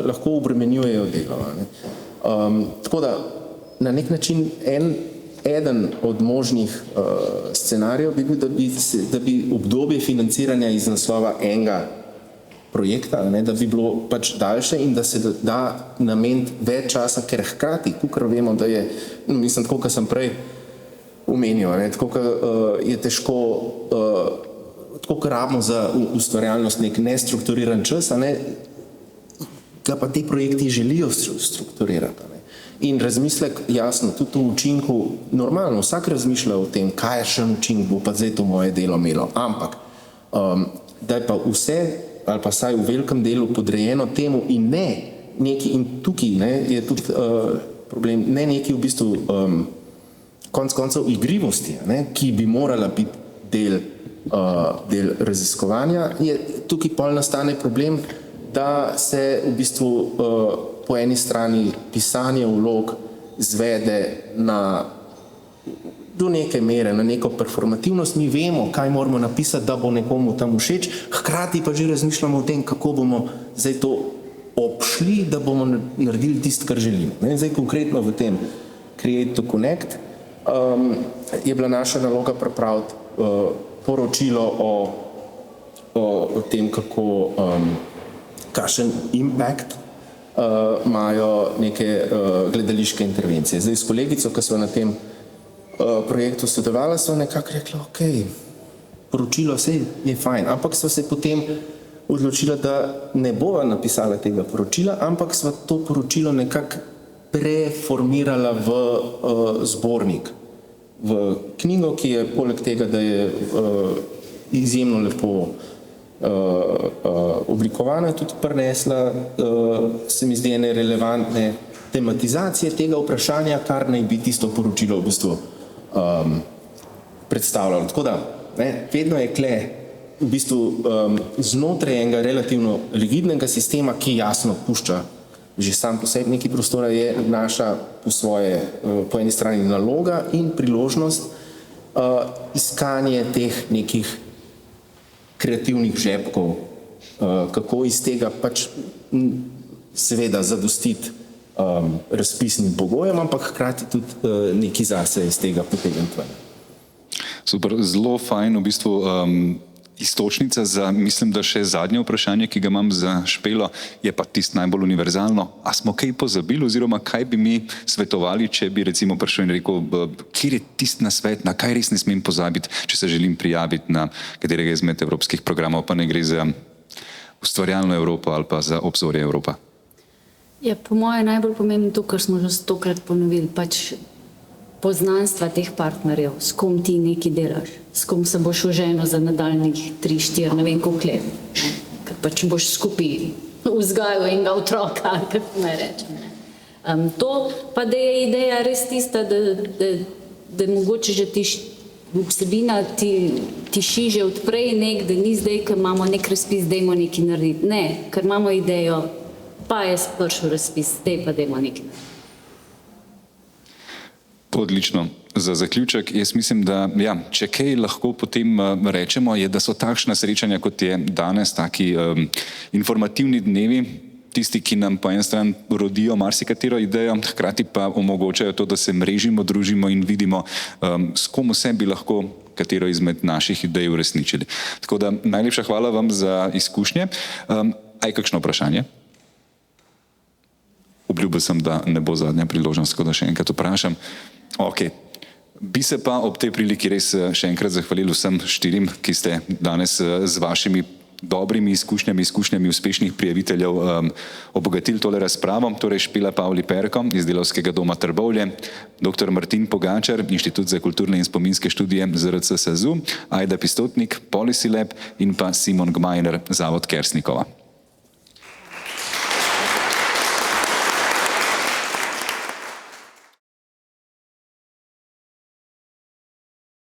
lahko obremenjujejo delo. Tako da na nek način eden od možnih scenarijev bi bil, da bi obdobje financiranja iz naslova enega projekta, da bi bilo pač daljše in da se da nameniti več časa, ker hkrati, kakor vemo, da je, mislim, tako, kot sem prej omenil, tako, kot je težko, tako, kot rabimo za ustvarjalnost nek nestrukturiran čas, ga pa te projekti želijo strukturirati. In razmislek, jasno, tudi v učinku, normalno, vsak razmišlja o tem, kaj je še učinek, bo pa zdaj to moje delo imelo, ampak da je pa vse, ali pa saj v velikem delu podrejeno temu in ne neki, in tukaj je tudi problem, ne neki v bistvu konec koncev igrivosti, ki bi morala biti del raziskovanja, je tukaj pol nastane problem, da se v bistvu po eni strani pisanje vlog zvede do neke mere, na neko performativnost. Mi vemo, kaj moramo napisati, da bo nekomu tam všeč, hkrati pa že razmišljamo o tem, kako bomo zdaj to obšli, da bomo naredili tisto, kar želimo. Zdaj konkretno v tem Create to Connect je bila naša naloga pripraviti poročilo o tem, kakšen impact imajo neke gledališke intervencije. Zdaj s kolegico, ki smo na tem projektu sodelovali, so nekako rekli, ok, poročilo vse je fajn, ampak so se potem odločila, da ne bova napisala tega poročila, ampak sva to poročilo nekako preformirala v zbornik, v knjigo, ki je poleg tega, da je izjemno lepo oblikovana, tudi prinesla, se mi zdi, ene relevantne tematizacije tega vprašanja, kar naj bi tisto poročilo v bistvu predstavljalo. Tako da, vedno je kle v bistvu znotraj enega relativno rigidnega sistema, ki jasno pušča že sam po sebi nekaj prostora, je naša po eni strani naloga in priložnost iskanje teh nekih kreativnih žepkov, kako iz tega pač seveda zadostiti razpisnim pogojem, ampak hkrati tudi nekaj zase iz tega potegniti. Super, zelo fajn v bistvu iztočnica za, mislim, da še zadnje vprašanje, ki ga imam za Špelo, je pa tisto najbolj univerzalno. A smo kaj pozabili oziroma kaj bi mi svetovali, če bi recimo prišel in rekel, kjer je tisti nasvet, na kaj res ne smem pozabiti, če se želim prijaviti na katerega izmed evropskih programov, pa ne gre za ustvarjalno Evropo ali pa za obzorje Evropa. Ja, po moje najbolj pomembno to, kar smo že 100-krat ponovili, pač poznanstva teh partnerjev, s kom ti nekaj delaš, s kom se boš oženil za nadaljnjih 3-4, ne vem koliko let, ker pač boš skupaj vzgajal enega otroka, kako naj rečem. To pa, da je ideja res tista, da mogoče že ti vsebina tiši že odprej nek, da ni zdaj, ker imamo nek razpis, dajmo nekaj narediti. Ne, ker imamo idejo, pa je prišel razpis, zdaj pa dajmo nekaj narediti. Odlično. Za zaključek, jaz mislim, da ja, če kaj lahko potem rečemo, je, da so takšna srečanja, kot je danes, taki informativni dnevi, tisti, ki nam po eni strani rodijo marsikatero idejo, hkrati pa omogočajo to, da se mrežimo, družimo in vidimo, s kom vse bi lahko katero izmed naših idej uresničili. Tako da najlepša hvala vam za izkušnje. A je kakšno vprašanje? Obljubil sem, da ne bo zadnja priložnost, tako da še enkrat vprašam. Ok. Bi se pa ob tej priliki res še enkrat zahvalil vsem štirim, ki ste danes z vašimi dobrimi izkušnjami uspešnih prijaviteljev obogatili tole razpravo. Torej Špela Pavli Perko iz Delavskega doma Trbovlje, dr. Martin Pogačar, Inštitut za kulturne in spominske študije ZRC SAZU, Ajda Pistotnik, Policy Lab in pa Simon Gmajner, Zavod Kersnikova.